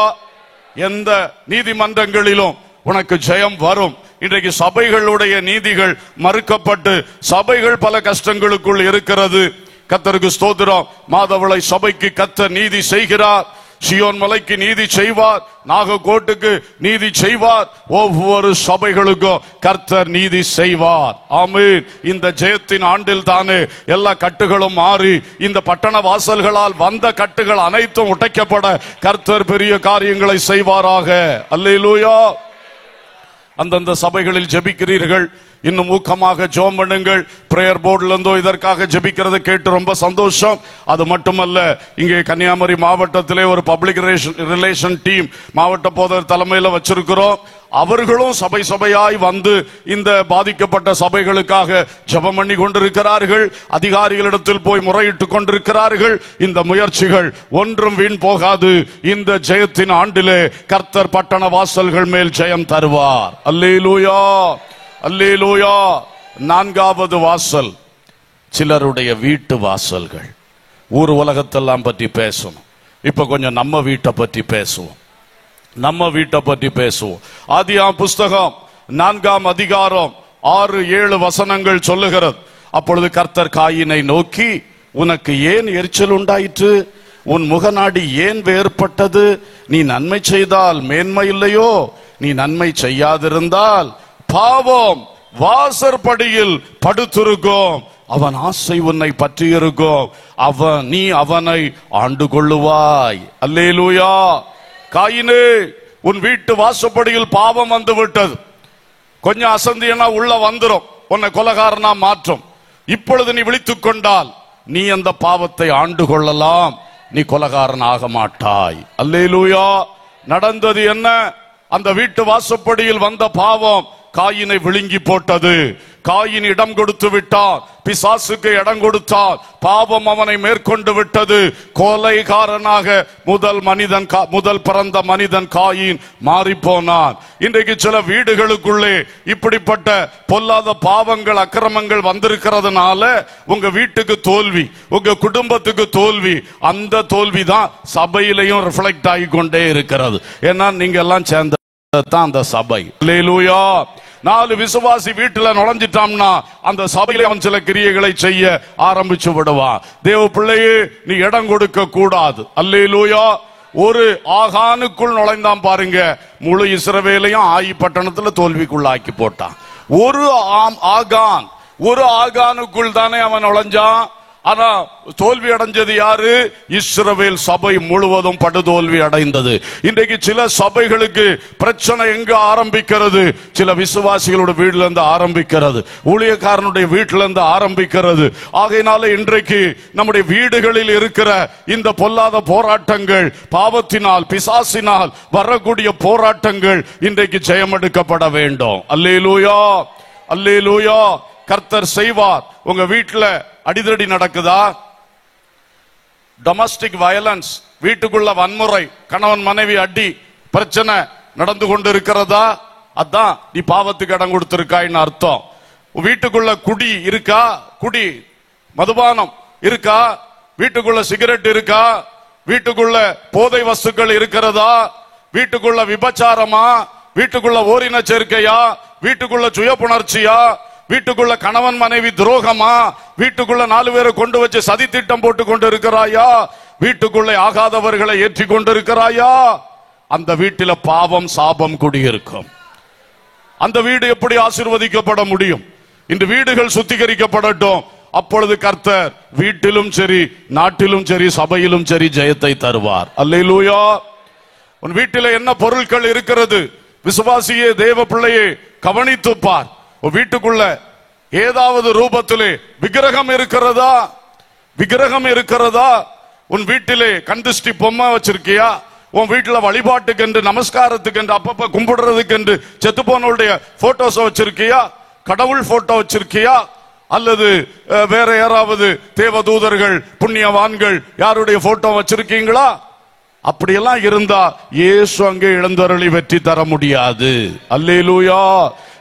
எந்த நீதிமன்றங்களிலும் உனக்கு ஜெயம் வரும். இன்றைக்கு சபைகளுடைய நீதிகள் மறுக்கப்பட்டு சபைகள் பல கஷ்டங்களுக்குள் இருக்கிறது. கர்த்தருக்கு ஸ்தோத்திரம். மாதவளை சபைக்கு கர்த்தர் நீதி செய்கிறார். சியோன் மலைக்கு நீதி செய்வார். நாகக்கோட்டுக்கு நீதி செய்வார். ஒவ்வொரு சபைகளுக்கும் கர்த்தர் நீதி செய்வார். ஆமென். இந்த ஜெயத்தின் ஆண்டில் தானே எல்லா கட்டுகளும் மாறி இந்த பட்டண வாசல்களால் வந்த கட்டுகள் அனைத்தும் உடைக்கப்பட கர்த்தர் பெரிய காரியங்களை செய்வாராக. அல்லேலூயா. அந்தந்த சபைகளில் ஜெபிக்கிறீர்கள், இன்னும் ஊக்கமாக ஜெபம் பண்ணுங்கள். பிரேயர் போர்டுல இருந்தோ இதற்காக ஜெபிக்கிறத கேட்டு ரொம்ப சந்தோஷம். அது மட்டுமல்ல, இங்கே கன்னியாகுமரி மாவட்டத்திலே ஒரு பப்ளிக் ரிலேஷன் டீம் மாவட்ட போதர் தலைமையில வச்சிருக்கிறோம். அவர்களும் சபை சபையாய் வந்து இந்த பாதிக்கப்பட்ட சபைகளுக்காக ஜெபம் பண்ணி கொண்டிருக்கிறார்கள். அதிகாரிகளிடத்தில் போய் முறையிட்டு கொண்டிருக்கிறார்கள். இந்த முயற்சிகள் ஒன்றும் வீண் போகாது. இந்த ஜெயத்தின் ஆண்டிலே கர்த்தர் பட்டண வாசல்கள் மேல் ஜெயம் தருவார். அல்லேலூயா, அல்லேலூயா. 4வது வாசல் சிலருடைய வீட்டு வாசல்கள். ஊர் உலகத்தெல்லாம் பற்றி பேசணும். இப்ப கொஞ்சம் நம்ம வீட்டை பற்றி பேசுவோம். நம்ம வீட்டை பற்றி பேசுவோம். ஆதியாம் புஸ்தகம் 4ஆம் அதிகாரம் 6-7 வசனங்கள் சொல்லுகிறது. அப்பொழுது கர்த்தர் காயினை நோக்கி, உனக்கு ஏன் எரிச்சல் உண்டாயிற்று? உன் முகநாடி ஏன் வேறுபட்டது? நீ நன்மை செய்தால் மேன்மை இல்லையோ? நீ நன்மை செய்யாதிருந்தால் பாவம் வாசற்படியில் படுத்திருக்கும். அவன் ஆசை உன்னை பற்றி இருக்கும். நீ அவனை ஆண்டு கொள்ளுவாய். அல்லேலூயா. காயினே, உன் வீட்டு வாசப்படியில் பாவம் வந்து விட்டது. கொஞ்சம் அசந்தியனா உள்ள வந்துரும், உன்னை கொலைகாரனா மாற்றும். இப்பொழுது நீ விழித்துக் கொண்டால் நீ அந்த பாவத்தை ஆண்டு கொள்ளலாம். நீ கொலைகாரன் ஆக மாட்டாய். அல்லேலூயா. நடந்தது என்ன? அந்த வீட்டு வாசப்படியில் வந்த பாவம் காயினை விழுங்கி போட்டது. காயின் இடம் கொடுத்து விட்டார், பிசாசுக்கு இடம் கொடுத்தார். பாவம் அவனை மேற்கொண்டு விட்டது. கொலைகாரனாக முதல் பிறந்த மனிதன் காயின் மாறி போனான். இன்றைக்கு சில வீடுகளுக்குள்ளே இப்படிப்பட்ட பொல்லாத பாவங்கள் அக்கிரமங்கள் வந்திருக்கிறதுனால உங்க வீட்டுக்கு தோல்வி, உங்க குடும்பத்துக்கு தோல்வி. அந்த தோல்வி தான் சபையிலையும் ரிஃப்ளெக்ட் ஆகி கொண்டே இருக்கிறது. ஏன்னா நீங்க எல்லாம் சேர்ந்த அந்த சபை. அல்லேலூயா. 4 விசுவாசி வீட்டுல நுழைஞ்சிட்டான்னா அந்த சபையில அவன் சில கிரியைகளை செய்ய ஆரம்பிச்சு விடுவான். தேவ பிள்ளையே, நீ இடம் கொடுக்க கூடாது. அல்லேலூயா. ஒரு ஆகானுக்குள் நுழைந்தான் பாருங்க, முழு இஸ்ரவேலையும் ஆயி பட்டணத்துல தோல்விக்குள்ளாக்கி போட்டான். ஒரு ஆகானுக்குள் தானே அவன் நுழைஞ்சான். ஆனா தோல்வி அடைஞ்சது யாரு? இஸ்ரவேல் சபை முழுவதும் படுதோல்வி அடைந்தது. இன்றைக்கு சில சபைகளுக்கு பிரச்சனை எங்க ஆரம்பிக்கிறது? சில விசுவாசிகளோட வீட்டுல இருந்து ஆரம்பிக்கிறது, ஊழியக்காரனுடைய வீட்டுல இருந்து ஆரம்பிக்கிறது. ஆகையினால இன்றைக்கு நம்முடைய வீடுகளில் இருக்கிற இந்த பொல்லாத போராட்டங்கள், பாவத்தினால் பிசாசினால் வரக்கூடிய போராட்டங்கள் இன்றைக்கு ஜெயமெடுக்கப்பட வேண்டும். அல்லேலூயா, அல்லேலூயா. கர்த்தர் செய்வார். உங்க வீட்டுல அடிதடி நடக்குதா? டொமஸ்டிக் வயலன்ஸ், வீட்டுக்குள்ள வன்முறை, கணவன் மனைவி அடி பிரச்சனை நடந்து கொண்டு இருக்கிறதா? அதான் நீ பாவத்துக்கு இடம் கொடுத்திருக்காய்ன்னு அர்த்தம். வீட்டுக்குள்ள குடி இருக்கா? குடி மதுபானம் இருக்கா? வீட்டுக்குள்ள சிகரெட் இருக்கா? வீட்டுக்குள்ள போதை வஸ்துக்கள் இருக்கிறதா? வீட்டுக்குள்ள விபச்சாரமா? வீட்டுக்குள்ள ஓரின சேர்க்கையா? வீட்டுக்குள்ள சுய புணர்ச்சியா? வீட்டுக்குள்ள கணவன் மனைவி துரோகமா? வீட்டுக்குள்ள 4 பேரை கொண்டு வச்சு சதி திட்டம் போட்டு கொண்டு இருக்கிறாயா? வீட்டுக்குள்ள ஆகாதவர்களை ஏற்றி கொண்டிருக்கிறாயா? அந்த வீட்டில பாவம் சாபம் குடியிருக்கும். அந்த வீடு எப்படி ஆசீர்வதிக்கப்பட முடியும்? இந்த வீடுகள் சுத்திகரிக்கப்படட்டும். அப்பொழுது கர்த்தர் வீட்டிலும் சரி, நாட்டிலும் சரி, சபையிலும் சரி ஜெயத்தை தருவார். அல்லேலூயா. உன் வீட்டில என்ன பொருட்கள் இருக்கிறது? விசுவாசியே, தேவ பிள்ளையே, கவனித்து பார். வீட்டுக்குள்ள ஏதாவது ரூபத்திலே விக்கிரகம் இருக்கிறதா? விக்கிரகம் இருக்கிறதா? உன் வீட்டிலே கந்திஷ்டி பொம்மை வச்சிருக்கியா? உன் வீட்டுல வழிபாட்டுக்கு என்று, நமஸ்காரத்துக்கு என்று, அப்பப்ப கும்பிடுறதுக்கு என்று செத்து போனவருடைய போட்டோஸ் வச்சிருக்கியா? கடவுள் போட்டோ வச்சிருக்கியா? அல்லது வேற யாராவது தேவதூதர்கள், புண்ணியவான்கள் யாருடைய போட்டோ வச்சிருக்கீங்களா? அப்படியெல்லாம் இருந்தா இயேசு அங்கே எழுந்தருளி வெற்றி தர முடியாது. அல்லேலூயா.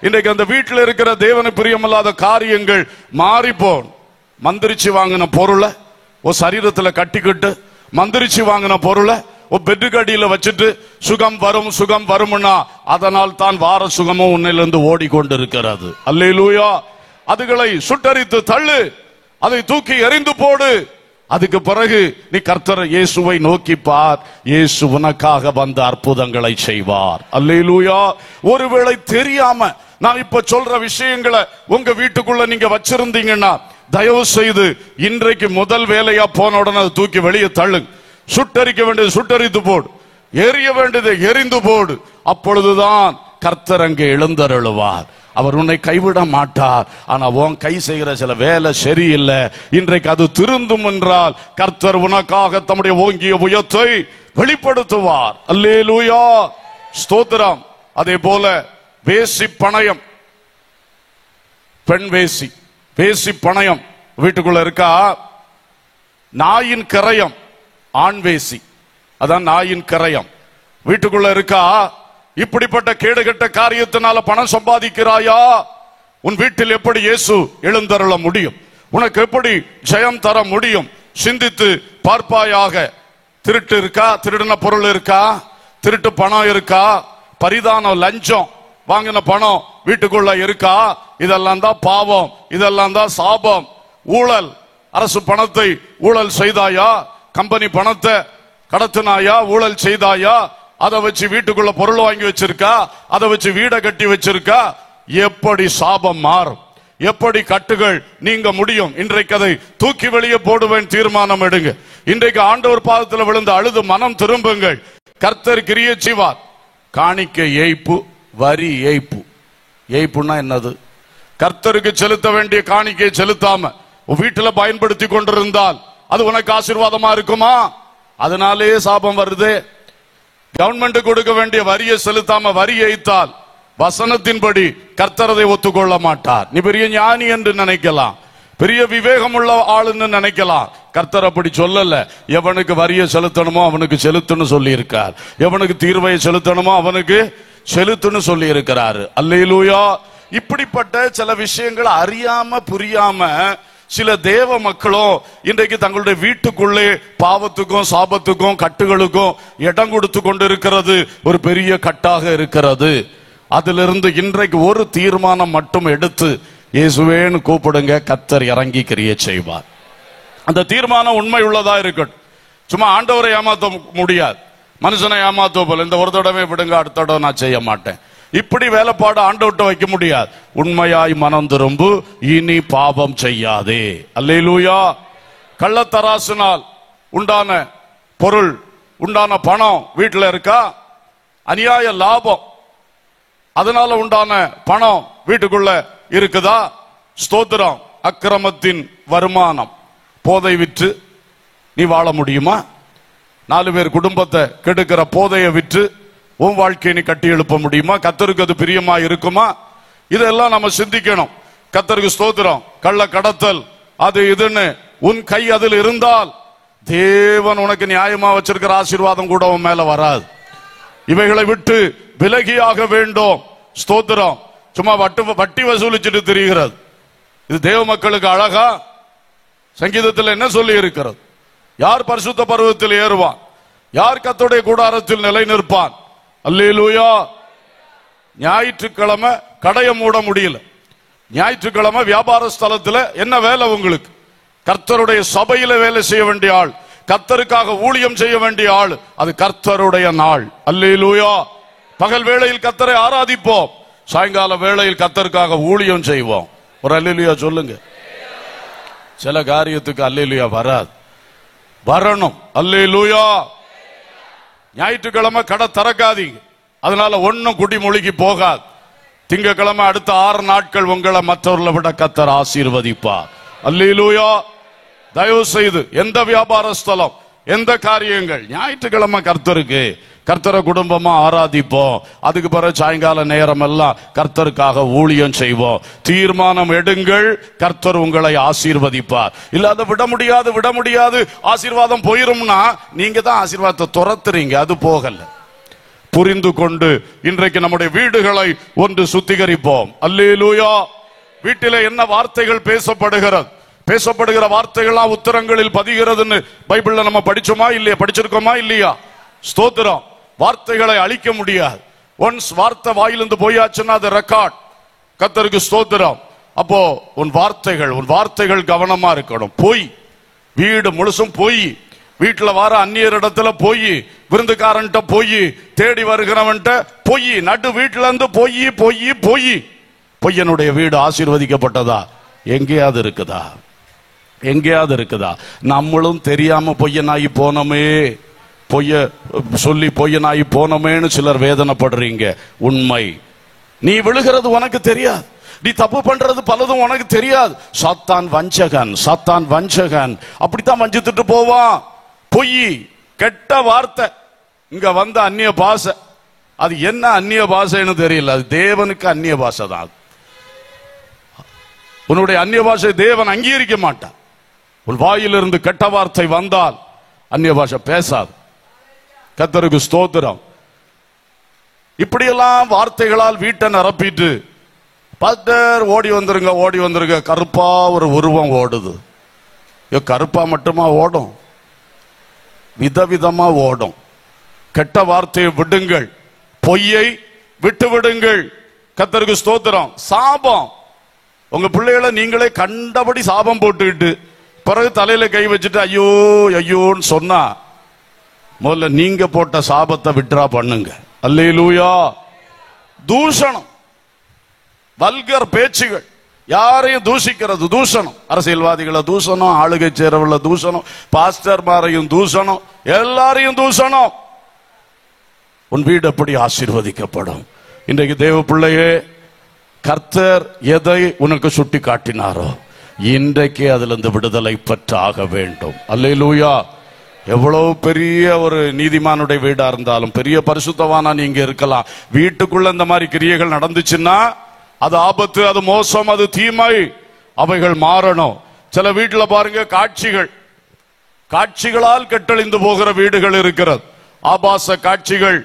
இன்றைக்கு அந்த வீட்டில் இருக்கிற தேவனு பிரியமில்லாத காரியங்கள் மாறிப்போன். மந்திரிச்சு வாங்கின பொருளை சரீரத்துல கட்டிக்கிட்டு, மந்திரிச்சு வாங்கின பொருளை பெட்டுக்கு அடியில வச்சுட்டு சுகம் வரும் சுகம் வரும்னா அதனால் தான் வார சுகமும் உன்னிலிருந்து ஓடிக்கொண்டிருக்கிறது. அல்லேலூயா. அதுகளை சுட்டரித்து தள்ளு, அதை தூக்கி எறிந்து போடு. அதுக்கு பிறகு நீ கர்த்தர் இயேசுவை நோக்கி பார். இயேசு உனக்காக வந்த அற்புதங்களை செய்வார். அல்லேலூயா. ஒருவேளை தெரியாம நான் இப்ப சொல்ற விஷயங்களை உங்க வீட்டுக்குள்ள நீங்க வச்சிருந்தீங்கன்னா தயவு செய்து இன்றைக்கு முதல் வேலையா போன உடனே அதை தூக்கி வெளியே தள்ளு. சுட்டரிக்க வேண்டியது சுட்டரித்து போடு, எரிய வேண்டியதை எரிந்து போடு. அப்பொழுதுதான் கர்த்தர் அங்கே எழுந்தருளுவார். அவர் உன்னை கைவிட மாட்டார். ஆனா உன் கை செய்கிற சில வேலை சரியில்லை. இன்றைக்கு அது திருந்தும் என்றால் கர்த்தர் உனக்காக தம்முடைய ஓங்கிய உயர்த்தை வெளிப்படுத்துவார். அல்லேலூயா, ஸ்தோத்திரம். அதே போல வேசி பணயம், பெண் வேசி, வேசி பணயம் வீட்டுக்குள்ள இருக்கா? நாயின் கரையம், ஆண் வேசி, அதான் நாயின் கரையம் வீட்டுக்குள்ள இருக்கா? இப்படிப்பட்ட கேடுகட்ட காரியத்தினால பணம் சம்பாதிக்கிறாயா? உன் வீட்டில் எப்படி இயேசு எழுந்தருள முடியும்? உனக்கு எப்படி ஜெயம் தர முடியும்? சிந்தித்து பார்ப்பாயாக. திருட்டு இருக்கா? திருடின பொருள் இருக்கா? திருட்டு பணம் இருக்கா? பரிதானம், லஞ்சம் வாங்கின பணம் வீட்டுக்குள்ள இருக்கா? இதெல்லாம் தான் பாவம், இதெல்லாம் தான் சாபம். ஊழல், அரசு பணத்தை ஊழல் செய்தாயா? கம்பெனி பணத்தை கடத்தினாயா? ஊழல் செய்தாயா? அதை வச்சு வீட்டுக்குள்ள பொருள் வாங்கி வச்சிருக்கா? அதை வச்சு வீடை கட்டி வச்சிருக்கா? எப்படி சாபம் மாறும்? எப்படி கட்டுகள் நீங்க முடியும்? இன்றைக்கு அதை தூக்கி வெளியே போடுவேன் தீர்மானம் எடுங்க. இன்றைக்கு ஆண்டவர் பாதத்தில் விழுந்து அழுது மனம் திரும்புங்கள். கர்த்தர் கிரியை செய்வார். காணிக்கை ஏய்ப்பு, வரி ஏய்ப்பு. ஏய்ப்புன்னா என்னது? கர்த்தருக்கு செலுத்த வேண்டிய காணிக்கையை செலுத்தாம வீட்டுல பயன்படுத்தி கொண்டிருந்தால் அது உனக்கு ஆசீர்வாதமா இருக்குமா? அதனாலே சாபம் வருது. கவர்மெண்ட் கொடுக்க வேண்டிய வரியை செலுத்தாம வரி ஏய்த்தால் வசனத்தின்படி கர்த்தரதை ஒத்துக்கொள்ள மாட்டார். நீ பெரிய ஞானி என்று நினைக்கலாம், பெரிய விவேகம் உள்ள ஆளுன்னு நினைக்கலாம். கர்த்தர் அப்படி சொல்லல. எவனுக்கு வரியை செலுத்தணுமோ அவனுக்கு செலுத்துன்னு சொல்லி இருக்கார். எவனுக்கு தீர்வையை செலுத்தணுமோ அவனுக்கு செலுத்துன்னு சொல்லி இருக்கிறாரு. அல்லேலூயா. இப்படிப்பட்ட சில விஷயங்களை அறியாம புரியாம சில தேவ மக்களும் இன்றைக்கு தங்களுடைய வீட்டுக்குள்ளே பாவத்துக்கும் சாபத்துக்கும் கட்டுகளுக்கும் இடம் கொடுத்து கொண்டு இருக்கிறது ஒரு பெரிய கட்டாக இருக்கிறது. அதிலிருந்து இன்றைக்கு ஒரு தீர்மானம் மட்டும் எடுத்து இயேசுவேன்னு கூப்பிடுங்க, கர்த்தர் இறங்கி கிரியை செய்வார். அந்த தீர்மானம் உண்மை உள்ளதா இருக்கட்டும். சும்மா ஆண்டவரை ஏமாத்த முடியாது, மனுஷனை ஏமாத்த போல இந்த ஒரு தடவை விடுங்க, அடுத்த தடவை நான் செய்ய மாட்டேன், இப்படி வேலைப்பாடு ஆண்டவர்ட்ட வைக்க முடியாது. உண்மையாய் மனம் திரும்பு, இனி பாவம் செய்யாதே. அல்லேலூயா. கள்ளத்தராசினால் உண்டான பொருள், உண்டான பணம் வீட்டில் இருக்கா? அநியாய லாபம், அதனால உண்டான பணம் வீட்டுக்குள்ள இருக்குதா? ஸ்தோத்திரம். அக்கிரமத்தின் வருமானம், போதை விற்று நீ வாழ முடியுமா? 4 பேர் குடும்பத்தை கெடுக்கிற போதையை விற்று உன் வாழ்க்கையை நீ கட்டி எழுப்ப முடியுமா? கர்த்தருக்கு அது பிரியமா இருக்குமா? இதெல்லாம் நம்ம சிந்திக்கணும். கர்த்தருக்கு ஸ்தோத்திரம். கள்ள கடத்தல் அது இதுன்னு உன் கை அதில் இருந்தால் தேவன் உனக்கு நியாயமா வச்சிருக்கிற ஆசீர்வாதம் கூட உன் மேல வராது. இவைகளை விட்டு விலகியாக வேண்டும். ஸ்தோத்திரம். சும்மா வட்டி வசூலிச்சுட்டு திரிகிறது இது தேவ மக்களுக்கு அழகா? சங்கீதத்தில் என்ன சொல்லி இருக்கிறது? யார் பரிசுத்த பர்வதத்தில் ஏறுவான்? யார் கர்த்தருடைய கூடாரத்தில் நிலை நிற்பான்? அல்லேலூயா. ஞாயிற்றுக்கிழமை கடையை மூட முடியல. ஞாயிற்றுக்கிழமை வியாபார ஸ்தலத்தில் என்ன வேலை உங்களுக்கு? கர்த்தருடைய சபையில வேலை செய்ய வேண்டிய ஆள், கர்த்தருக்காக ஊழியம் செய்ய வேண்டிய ஆள். அது கர்த்தருடைய நாள். அல்லேலூயா. பகல் வேளையில் கர்த்தரை ஆராதிப்போம், சாயங்கால வேளையில் கர்த்தருக்காக ஊழியம் செய்வோம். ஒரு அல்லேலூயா சொல்லுங்க. சில காரியத்துக்கு அல்லேலூயா வராது, வரணும். அல்லேலூயா. ஞாயிற்றுக்கிழமை கடை திறக்காதீங்க, அதனால ஒன்னும் குடி மொழிக்கு போகாது. திங்கக்கிழமை அடுத்த 6 நாட்கள் உங்களை மற்றவர்களை விட கர்த்தர் ஆசீர்வதிப்பார். அல்லேலூயா. தயவு செய்து எந்த வியாபார ஸ்தலம், எந்த காரியங்கள், ஞாயிற்றுக்கிழமை கர்த்தருக்கு, கர்த்தரை குடும்பமா ஆராதிப்போம். அதுக்கு பிறகு சாயங்கால நேரம் எல்லாம் கர்த்தருக்காக ஊழியம் செய்வோம். தீர்மானம் எடுங்கள், கர்த்தர் உங்களை ஆசீர்வதிப்பார். இல்லாத விட முடியாது ஆசீர்வாதம் போயிரும்னா நீங்க தான் ஆசீர்வாதத்தை துரத்துறீங்க, அது போகல. புரிந்து கொண்டு இன்றைக்கு நம்முடைய வீடுகளை ஒன்று சுத்திகரிப்போம். அல்லேலூயா. வீட்டிலே என்ன வார்த்தைகள் பேசப்படுகிற வார்த்தைகள்லாம் உத்தரங்களில் பதிகிறதுன்னு பைபிள்ல நம்ம படிச்சோமா இல்லையா? படிச்சிருக்கோமா இல்லையா? ஸ்தோத்திரம். வார்த்தைகளை அழிக்க முடியாது. ஒன்ஸ் வார்த்தை வாயிலிருந்து போயாச்சுன்னா அது ரெக்கார்ட். கர்த்தருக்கு ஸ்தோத்திரம். அப்போ உன் வார்த்தைகள் கவனமா இருக்கணும். பொய், வீடு முழுசும் பொய், வீட்டுல வர அந்நியர் இடத்துல பொய், விருந்துக்காரன்ட்ட பொய், தேடி வருகிறவன்ட்ட பொய், நடு வீட்டுல இருந்து பொய். பொய்யனுடைய வீடு ஆசீர்வதிக்கப்பட்டதா? எங்கேயாவது இருக்குதா? நம்மளும் தெரியாம பொய்யனாகி போனோமே, பொய்ய சொல்லி பொய்யனாகி போனோமேன்னு சிலர் வேதனைப்படுறீங்க. உண்மை, நீ விழுகிறது உனக்கு தெரியாது, நீ தப்பு பண்றது பலதும் உனக்கு தெரியாது. சாத்தான் வஞ்சகன் அப்படித்தான் வஞ்சித்துட்டு போவான். பொய், கெட்ட வார்த்தை. இங்க வந்த அந்நிய பாஷை, அது என்ன அந்நிய பாஷைன்னு தெரியல, அது தேவனுக்கு அந்நிய பாஷை தான். உன்னுடைய அந்நிய பாஷை தேவன் அங்கீகரிக்க மாட்டான். உன் வாயிலிருந்து கெட்ட வார்த்தை வந்தால் அந்நிய பாஷை பேசாது. கர்த்தருக்கு ஸ்தோத்திரம். இப்படியெல்லாம் வார்த்தைகளால் வீட்டை நிரப்பிட்டு பாஸ்டர் ஓடி வந்துருங்க, கருப்பா ஒரு உருவம் ஓடுது. கருப்பா மட்டுமா ஓடும்? விதவிதமா ஓடும். கெட்ட வார்த்தையை விடுங்கள், பொய்யை விட்டு விடுங்கள். கர்த்தருக்கு ஸ்தோத்திரம். சாபம், உங்க பிள்ளைகளை நீங்களே கண்டபடி சாபம் போட்டுக்கிட்டு பிறகு தலையில கை வச்சுட்டு ஐயோன்னு சொன்னா முதல்ல நீங்க போட்ட சாபத்தை விட்ரா பண்ணுங்க. அல்லேலூயா. தூஷணம், வல்கர் பேச்சுகள், யாரையும் தூஷிக்கிறது தூஷணம். அரசியல்வாதிகளை தூஷணம், ஆளுகை சேரவுள்ள தூஷணம், பாஸ்டர்மாரையும் தூஷணம், எல்லாரையும் தூஷணம். உன் வீடு எப்படி ஆசீர்வதிக்கப்படும்? இன்றைக்கு தேவ பிள்ளையே, கர்த்தர் எதை உனக்கு சுட்டி காட்டினாரோ இன்றைக்கு அதுல இருந்து விடுதலை பெற்றாக வேண்டும். அல்லேலூயா. எவ்வளவு பெரிய ஒரு நீதிமானுடைய வீடா இருந்தாலும், பெரிய பரிசுத்தவானா நீங்க இருக்கலாம், வீட்டுக்குள்ள இந்த மாதிரி கிரியைகள் நடந்துச்சுன்னா அது ஆபத்து, அது மோசம், அது தீமை. அவைகள் மாறணும். சில வீட்டுல பாருங்க, காட்சிகளால் கெட்டழிந்து போகிற வீடுகள் இருக்கிறது. ஆபாச காட்சிகள்,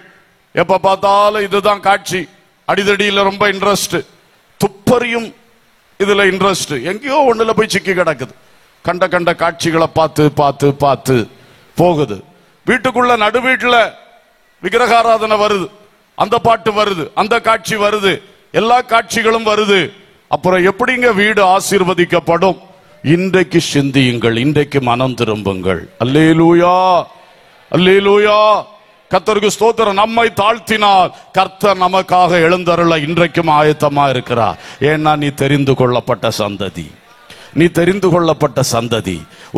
எப்ப பார்த்தாலும் இதுதான் காட்சி. அடிதடியில ரொம்ப இன்ட்ரெஸ்ட், துப்பறியும் இதுல இன்ட்ரெஸ்ட், எங்கேயோ ஒண்ணுல போய் சிக்கி கிடக்குது. கண்ட காட்சிகளை பார்த்து போகுது. வீட்டுக்குள்ள நடு வீட்டுல விக்கிரகாராதனை வருது, அந்த பாட்டு வருது, அந்த காட்சி வருது, எல்லா காட்சிகளும் வருது. அப்புறம் எப்படிங்க வீடு ஆசீர்வதிக்கப்படும்? இன்றைக்கு சிந்தியுங்கள், இன்றைக்கு மனம் திரும்புங்கள். அல்லேலூயா, அல்லேலூயா. கர்த்தருக்கு ஸ்தோத்திரம். நம்மை தாழ்த்தினால் கர்த்தர் நமக்காக எழுந்தருள இன்றைக்கும் ஆயத்தமா இருக்கிறார். ஏன்னா நீ தெரிந்து கொள்ளப்பட்ட சந்ததி,